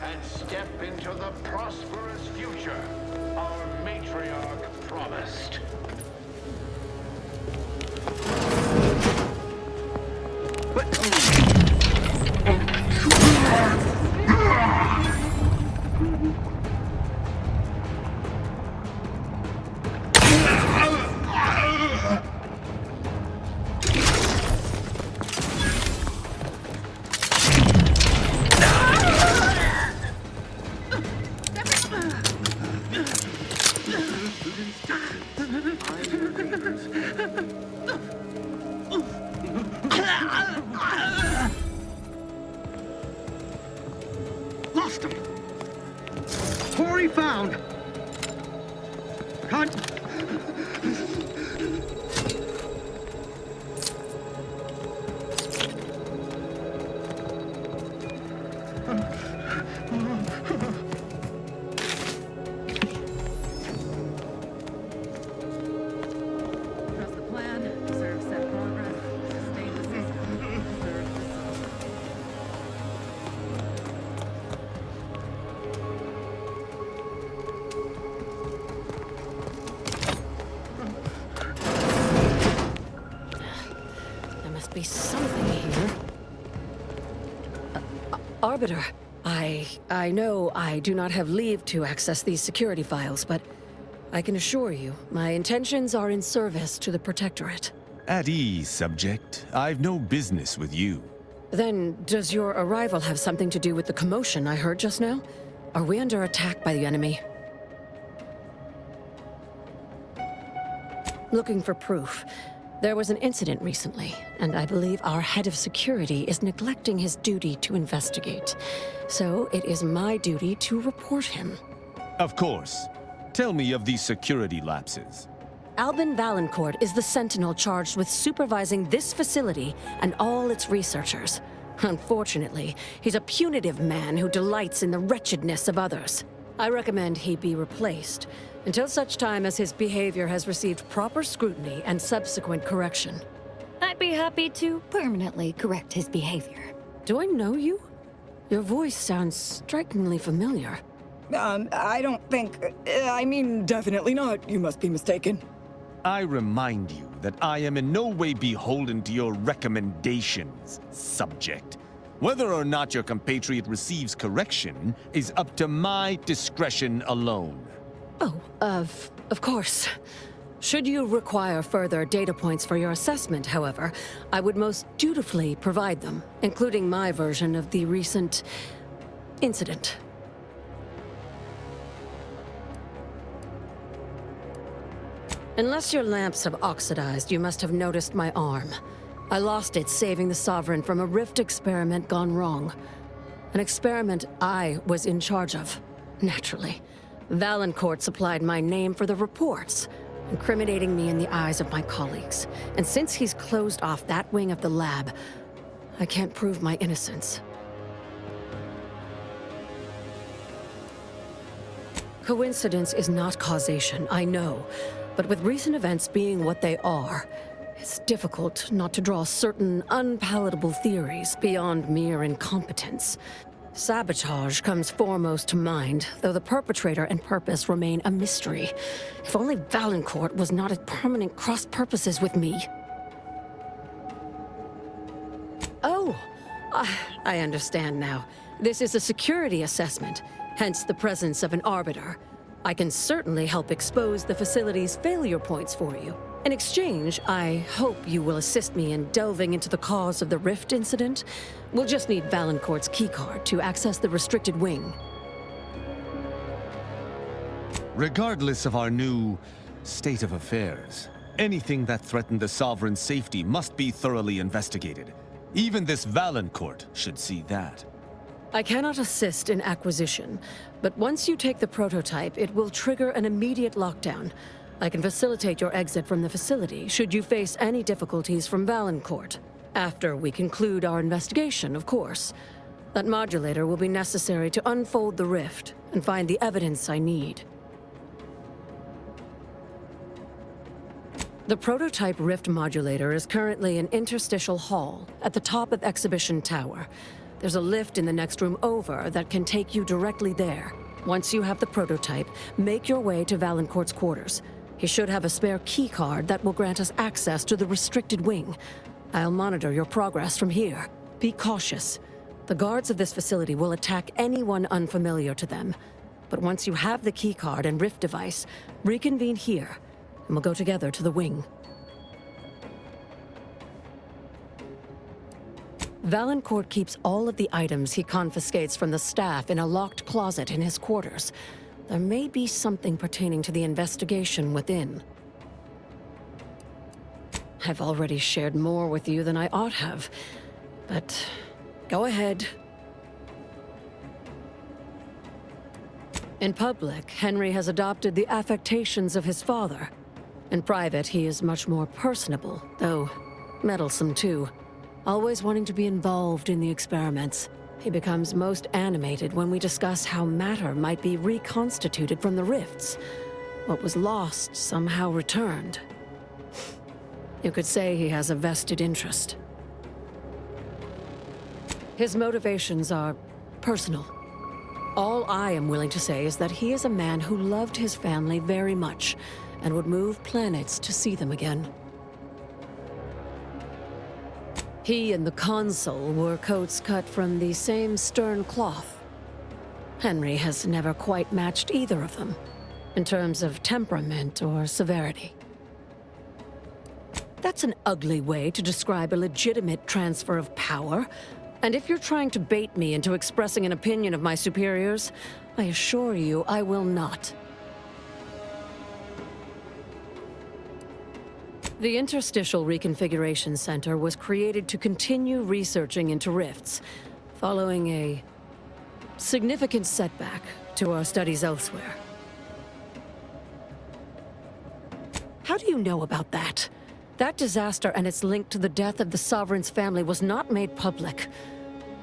R: and step into the prosperous future our matriarch promised.
C: Lost him. Quarry found. Cut.
J: Trust the plan, preserve set progress, sustain the system, preserve the soul.
L: must be something here. Arbiter, I know I do not have leave to access these security files, but I can assure you, my intentions are in service to the Protectorate.
F: At ease, subject. I've no business with you.
L: Then, does your arrival have something to do with the commotion I heard just now? Are we under attack by the enemy? Looking for proof. There was an incident recently, and I believe our head of security is neglecting his duty to investigate. So it is my duty to report him.
F: Of course. Tell me of these security lapses.
L: Albin Valancourt is the sentinel charged with supervising this facility and all its researchers. Unfortunately, he's a punitive man who delights in the wretchedness of others. I recommend he be replaced until such time as his behavior has received proper scrutiny and subsequent correction.
H: I'd be happy to permanently correct his behavior.
L: Do I know you? Your voice sounds strikingly familiar.
O: I don't think... I mean, definitely not. You must be mistaken.
F: I remind you that I am in no way beholden to your recommendations, subject. Whether or not your compatriot receives correction is up to my discretion alone.
L: Oh, of course. Should you require further data points for your assessment, however, I would most dutifully provide them, including my version of the recent incident. Unless your lamps have oxidized, you must have noticed my arm. I lost it saving the Sovereign from a rift experiment gone wrong. An experiment I was in charge of, naturally. Valancourt supplied my name for the reports, incriminating me in the eyes of my colleagues. And since he's closed off that wing of the lab, I can't prove my innocence. Coincidence is not causation, I know. But with recent events being what they are, it's difficult not to draw certain unpalatable theories beyond mere incompetence. Sabotage comes foremost to mind, though the perpetrator and purpose remain a mystery. If only Valancourt was not at permanent cross-purposes with me. Oh, I understand now. This is a security assessment, hence the presence of an arbiter. I can certainly help expose the facility's failure points for you. In exchange, I hope you will assist me in delving into the cause of the rift incident. We'll just need Valancourt's keycard to access the restricted wing.
F: Regardless of our new state of affairs, anything that threatened the Sovereign's safety must be thoroughly investigated. Even this Valancourt should see that.
L: I cannot assist in acquisition, but once you take the prototype, it will trigger an immediate lockdown. I can facilitate your exit from the facility should you face any difficulties from Valancourt. After we conclude our investigation, of course. That modulator will be necessary to unfold the rift and find the evidence I need. The prototype rift modulator is currently in Interstitial Hall at the top of Exhibition Tower. There's a lift in the next room over that can take you directly there. Once you have the prototype, make your way to Valancourt's quarters. He should have a spare key card that will grant us access to the restricted wing. I'll monitor your progress from here. Be cautious. The guards of this facility will attack anyone unfamiliar to them. But once you have the key card and rift device, reconvene here, and we'll go together to the wing. Valancourt keeps all of the items he confiscates from the staff in a locked closet in his quarters. There may be something pertaining to the investigation within. I've already shared more with you than I ought have, but go ahead. In public, Henry has adopted the affectations of his father. In private, he is much more personable, though meddlesome too. Always wanting to be involved in the experiments. He becomes most animated when we discuss how matter might be reconstituted from the rifts. What was lost somehow returned. You could say he has a vested interest. His motivations are personal. All I am willing to say is that he is a man who loved his family very much and would move planets to see them again. He and the consul wore coats cut from the same stern cloth. Henry has never quite matched either of them, in terms of temperament or severity. That's an ugly way to describe a legitimate transfer of power. And if you're trying to bait me into expressing an opinion of my superiors, I assure you I will not. The Interstitial Reconfiguration Center was created to continue researching into rifts, following a significant setback to our studies elsewhere. How do you know about that? That disaster and its link to the death of the Sovereign's family was not made public.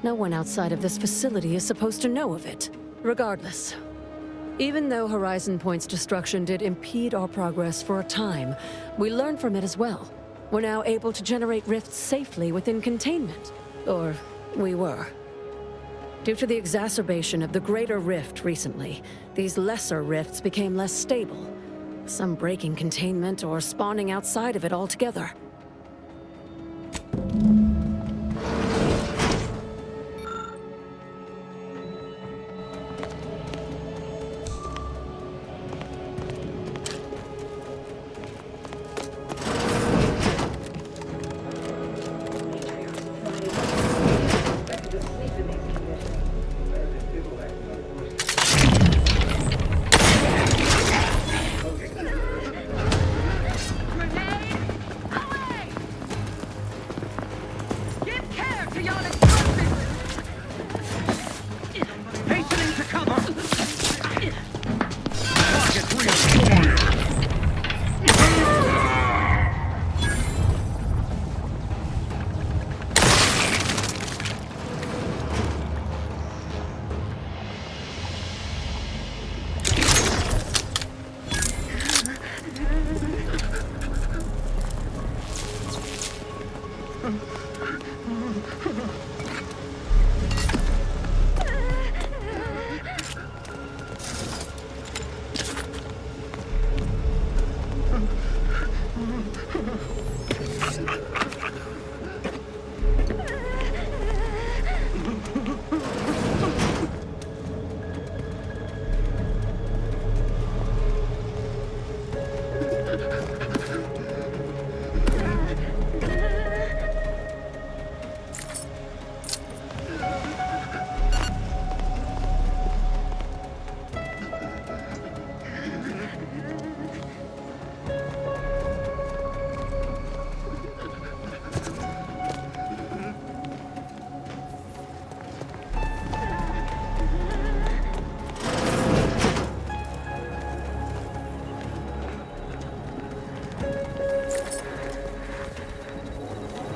L: No one outside of this facility is supposed to know of it. Regardless, even though Horizon Point's destruction did impede our progress for a time, we learned from it as well. We're now able to generate rifts safely within containment. Or, we were. Due to the exacerbation of the Greater Rift recently, these lesser rifts became less stable. Some breaking containment or spawning outside of it altogether.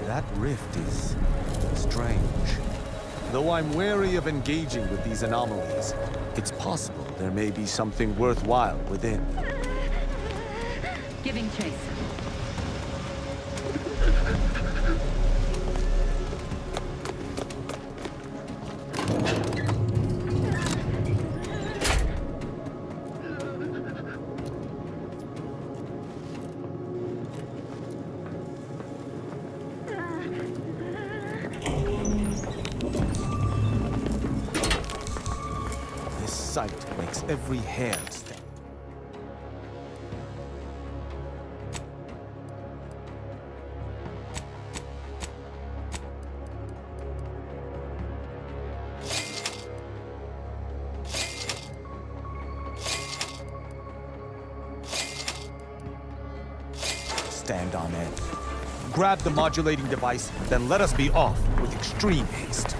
F: That rift is strange. Though I'm wary of engaging with these anomalies, it's possible there may be something worthwhile within.
H: Giving chase.
F: This sight makes every hair stand. Stand on end. Grab the modulating device, then let us be off with extreme haste.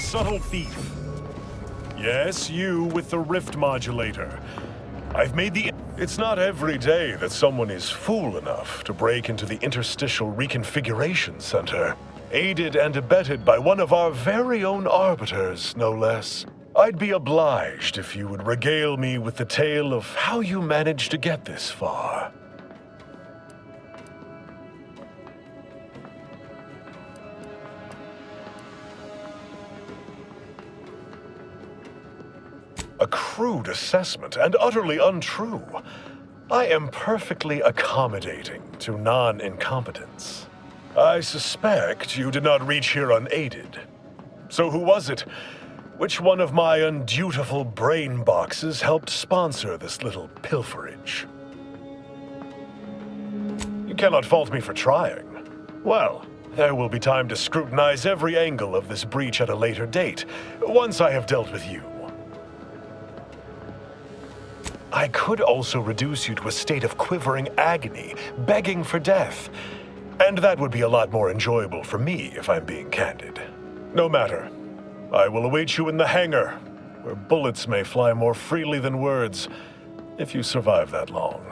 K: subtle thief. Yes, you with the rift modulator. I've made the... It's not every day that someone is fool enough to break into the Interstitial Reconfiguration Center, aided and abetted by one of our very own arbiters, no less. I'd be obliged if you would regale me with the tale of how you managed to get this far. A crude assessment and utterly untrue. I am perfectly accommodating to non-incompetence. I suspect you did not reach here unaided. So who was it? Which one of my undutiful brain boxes helped sponsor this little pilferage? You cannot fault me for trying. Well, there will be time to scrutinize every angle of this breach at a later date, once I have dealt with you. I could also reduce you to a state of quivering agony, begging for death. And that would be a lot more enjoyable for me, if I'm being candid. No matter. I will await you in the hangar, where bullets may fly more freely than words, if you survive that long.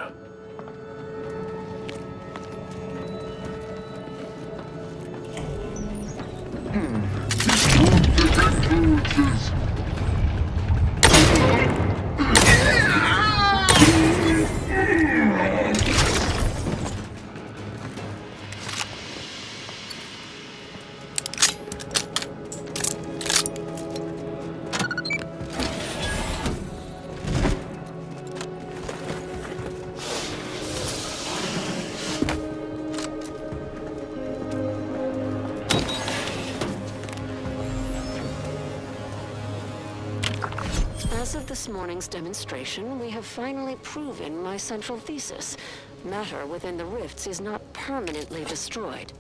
G: As of this morning's demonstration, we have finally proven my central thesis. Matter within the rifts is not permanently destroyed.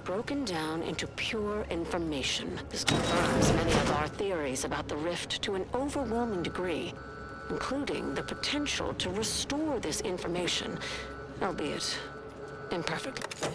G: Broken down into pure information. This confirms many of our theories about the rift to an overwhelming degree, including the potential to restore this information, albeit imperfectly.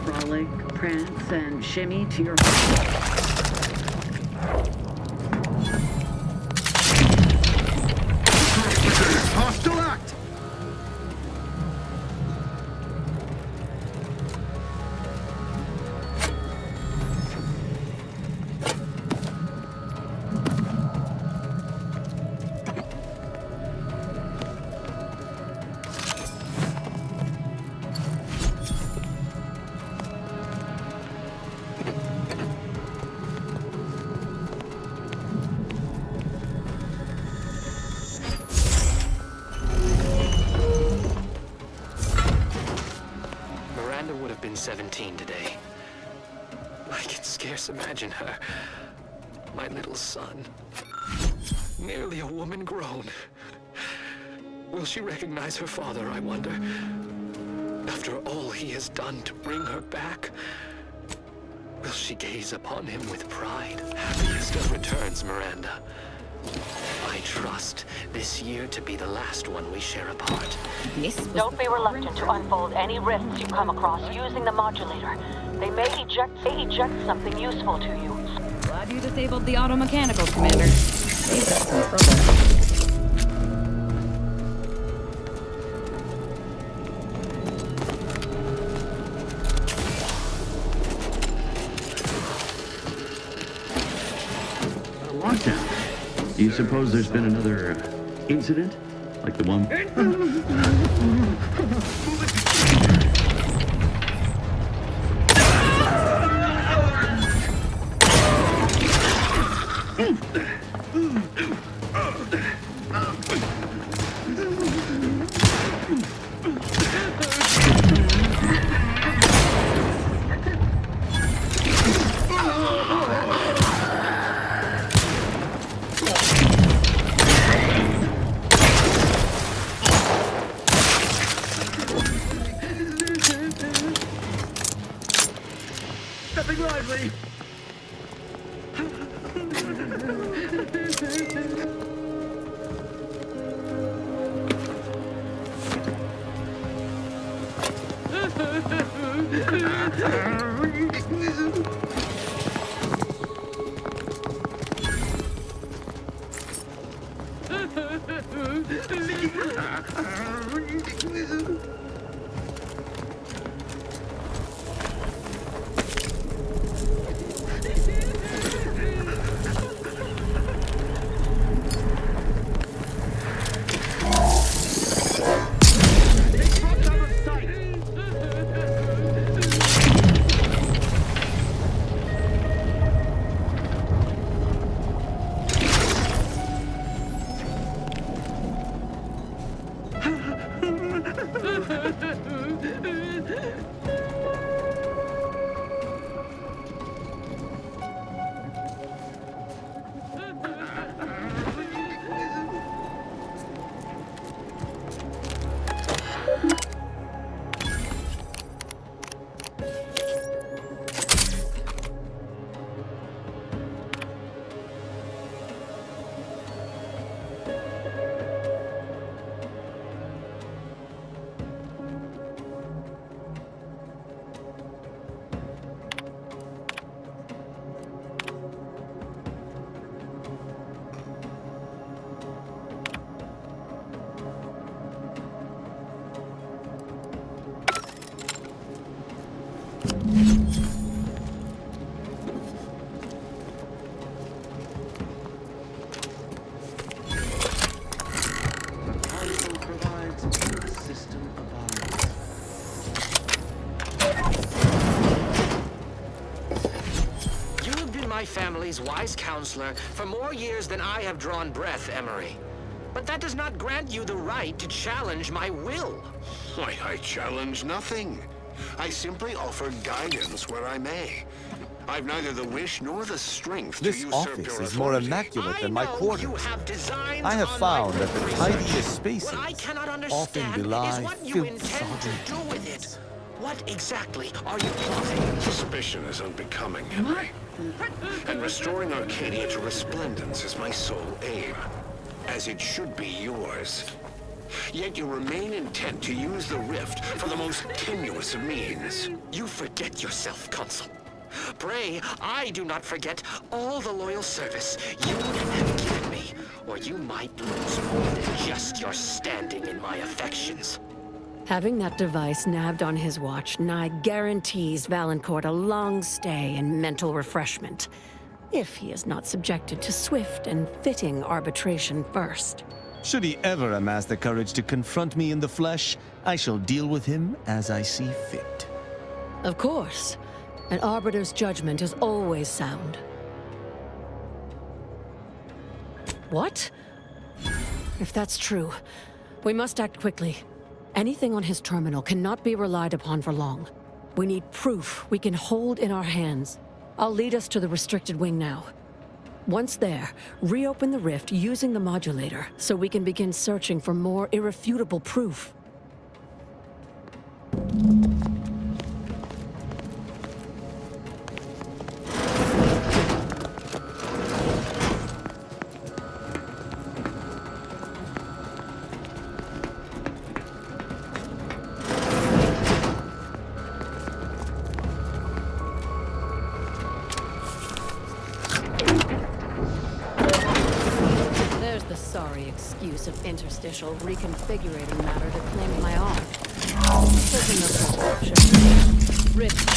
J: Frolic, prance, and shimmy to your
C: Hostile act!
U: Miranda would have been 17 today. I can scarce imagine her. My little son. Nearly a woman grown. Will she recognize her father, I wonder? After all he has done to bring her back, will she gaze upon him with pride? Happiest of returns, Miranda. I trust this year to be the last one we share apart.
P: Don't be reluctant to unfold any rifts you come across using the modulator. They may eject something useful to you.
H: Glad you disabled the auto mechanicals, Commander. Saved us some trouble.
S: Lockdown. Do you suppose there's been another incident? Like the one...
C: Stepping lively!
U: wise counselor for more years than I have drawn breath, Emery. But that does not grant you the right to challenge my will.
R: I challenge nothing. I simply offer guidance where I may. I've neither the wish nor the strength to
F: This
R: usurp
F: office
R: your
F: is more
R: authority.
F: immaculate than my quarters.
U: You have designs
F: I have
U: on
F: found
U: my
F: that the
U: research.
F: tidiest spaces
U: What I cannot
F: often
U: understand
F: belie
U: is what you
F: filth.
U: intend to do with it. What exactly are you plotting?
R: Suspicion is unbecoming, Henry. And restoring Arcadia to resplendence is my sole aim, as it should be yours. Yet you remain intent to use the rift for the most tenuous of means.
U: You forget yourself, Consul. Pray, I do not forget all the loyal service you have given me, or you might lose more than just your standing in my affections.
L: Having that device nabbed on his watch nigh guarantees Valancourt a long stay and mental refreshment, if he is not subjected to swift and fitting arbitration first.
F: Should he ever amass the courage to confront me in the flesh, I shall deal with him as I see fit.
L: Of course. An arbiter's judgment is always sound. What? If that's true, we must act quickly. Anything on his terminal cannot be relied upon for long. We need proof we can hold in our hands. I'll lead us to the restricted wing now. Once there, reopen the rift using the modulator so we can begin searching for more irrefutable proof. Sorry excuse of interstitial reconfigurating matter to claim my arm. There's another option. Rift.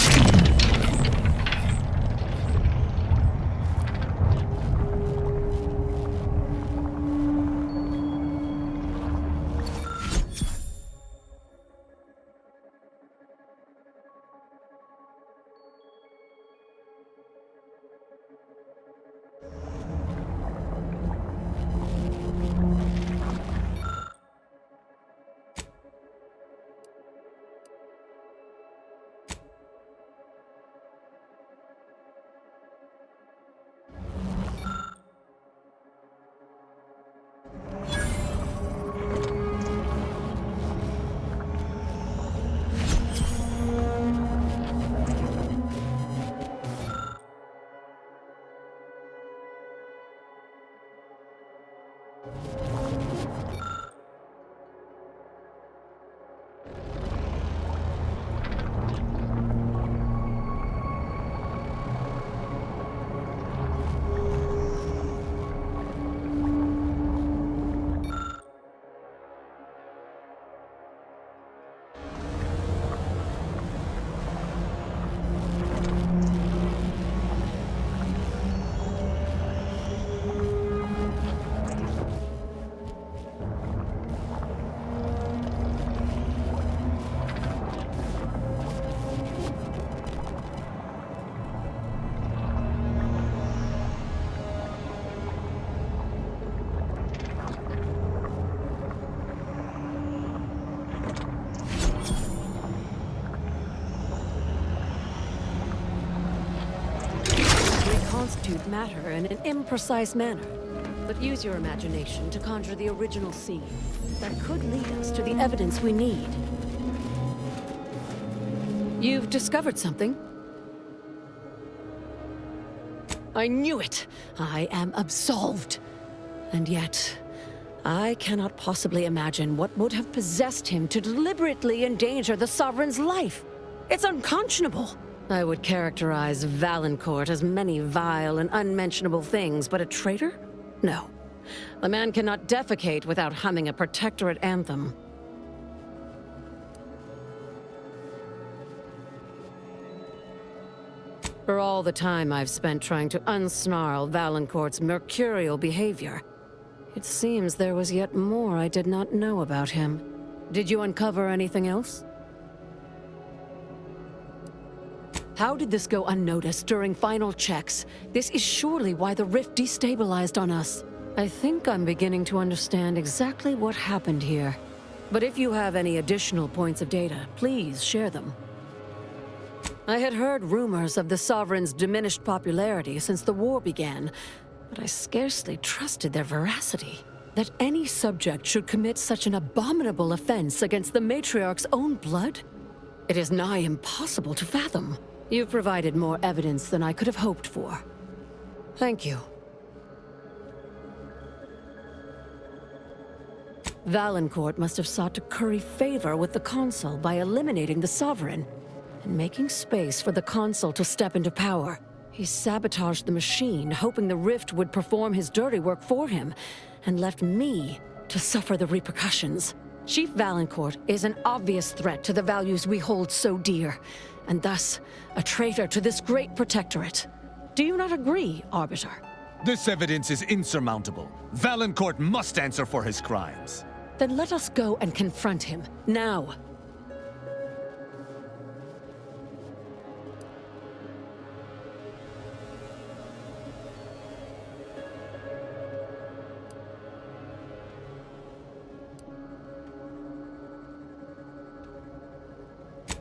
L: Constitute matter in an imprecise manner, but use your imagination to conjure the original scene that could lead us to the evidence we need. You've discovered something? I knew it! I am absolved! And yet, I cannot possibly imagine what would have possessed him to deliberately endanger the Sovereign's life. It's unconscionable. I would characterize Valancourt as many vile and unmentionable things, but a traitor? No. A man cannot defecate without humming a protectorate anthem. For all the time I've spent trying to unsnarl Valancourt's mercurial behavior, it seems there was yet more I did not know about him. Did you uncover anything else? How did this go unnoticed during final checks? This is surely why the rift destabilized on us. I think I'm beginning to understand exactly what happened here. But if you have any additional points of data, please share them. I had heard rumors of the Sovereign's diminished popularity since the war began, but I scarcely trusted their veracity. That any subject should commit such an abominable offense against the Matriarch's own blood? It is nigh impossible to fathom. You've provided more evidence than I could have hoped for. Thank you. Valancourt must have sought to curry favor with the Consul by eliminating the Sovereign and making space for the Consul to step into power. He sabotaged the machine, hoping the Rift would perform his dirty work for him, and left me to suffer the repercussions. Chief Valancourt is an obvious threat to the values we hold so dear, and thus a traitor to this great protectorate. Do you not agree, Arbiter?
F: This evidence is insurmountable. Valancourt must answer for his crimes.
L: Then let us go and confront him, now.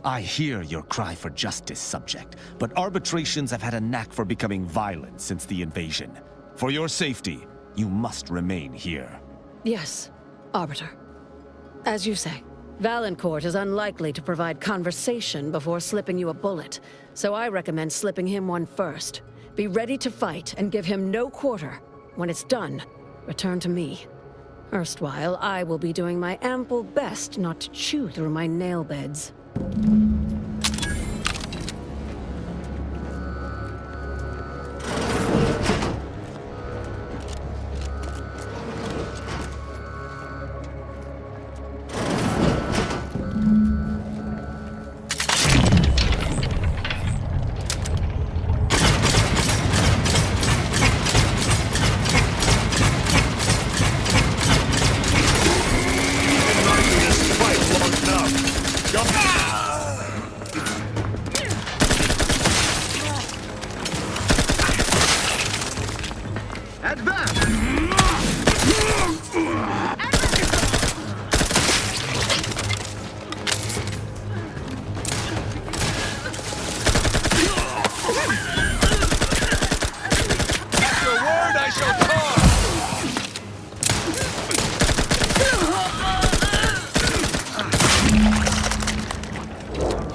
F: I hear your cry for justice, subject, but arbitrations have had a knack for becoming violent since the invasion. For your safety, you must remain here.
L: Yes, Arbiter. As you say, Valancourt is unlikely to provide conversation before slipping you a bullet, so I recommend slipping him one first. Be ready to fight and give him no quarter. When it's done, return to me. Erstwhile, I will be doing my ample best not to chew through my nail beds.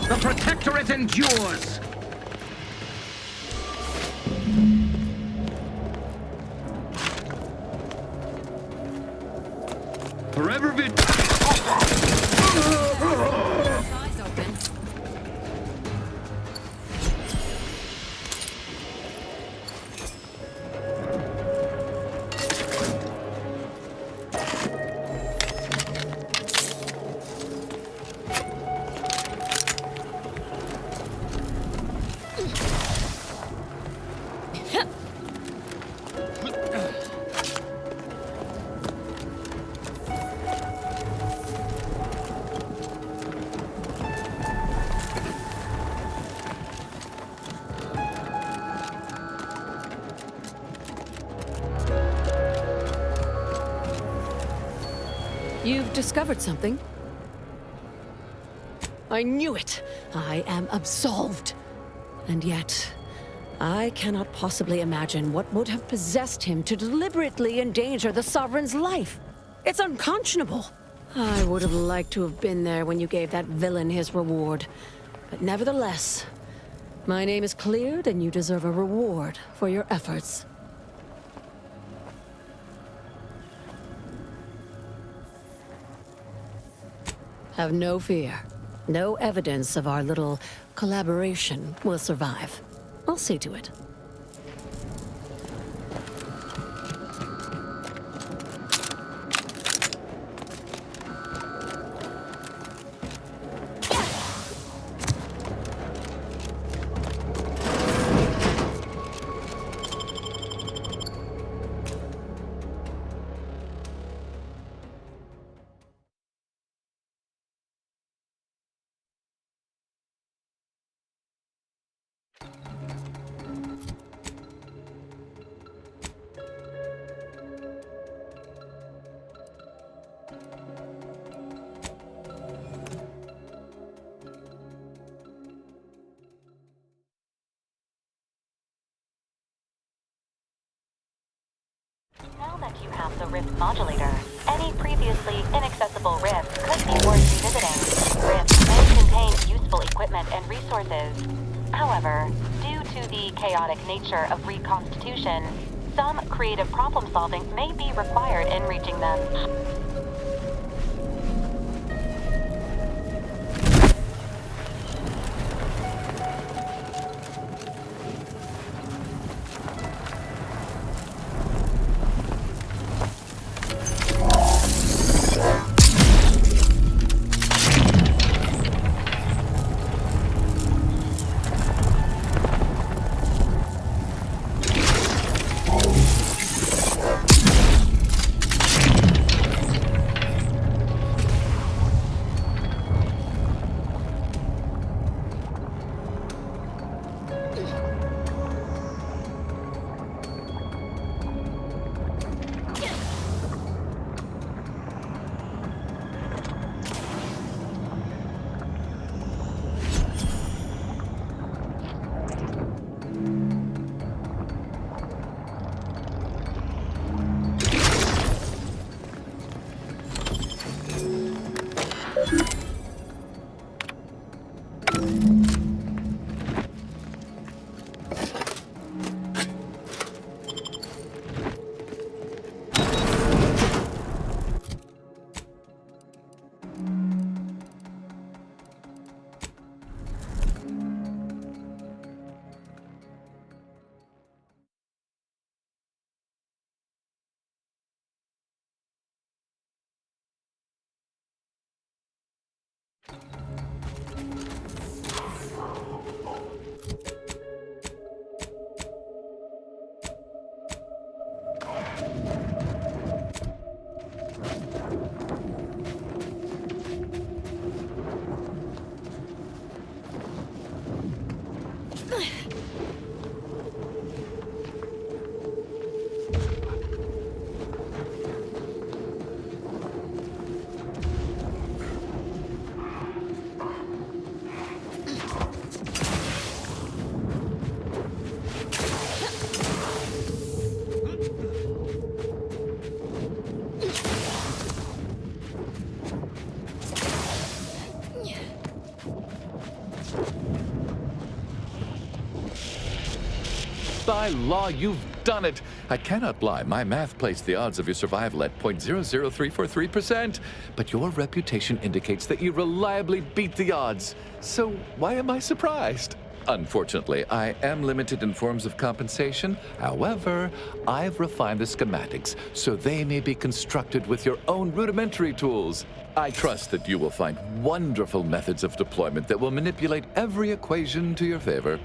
C: The Protectorate endures! Forever vid...
L: Eyes open. You've discovered something? I knew it! I am absolved! And yet, I cannot possibly imagine what would have possessed him to deliberately endanger the Sovereign's life. It's unconscionable. I would have liked to have been there when you gave that villain his reward. But nevertheless, my name is cleared and you deserve a reward for your efforts. Have no fear. No evidence of our little collaboration will survive. I'll see to it.
Q: that you have the Rift modulator, any previously inaccessible rifts could be worth revisiting. Rifts may contain useful equipment and resources. However, due to the chaotic nature of reconstitution, some creative problem-solving may be required in reaching them.
T: By law, you've done it. I cannot lie. My math placed the odds of your survival at 0.00343%. But your reputation indicates that you reliably beat the odds. So why am I surprised? Unfortunately, I am limited in forms of compensation. However, I've refined the schematics so they may be constructed with your own rudimentary tools. I trust that you will find wonderful methods of deployment that will manipulate every equation to your favor.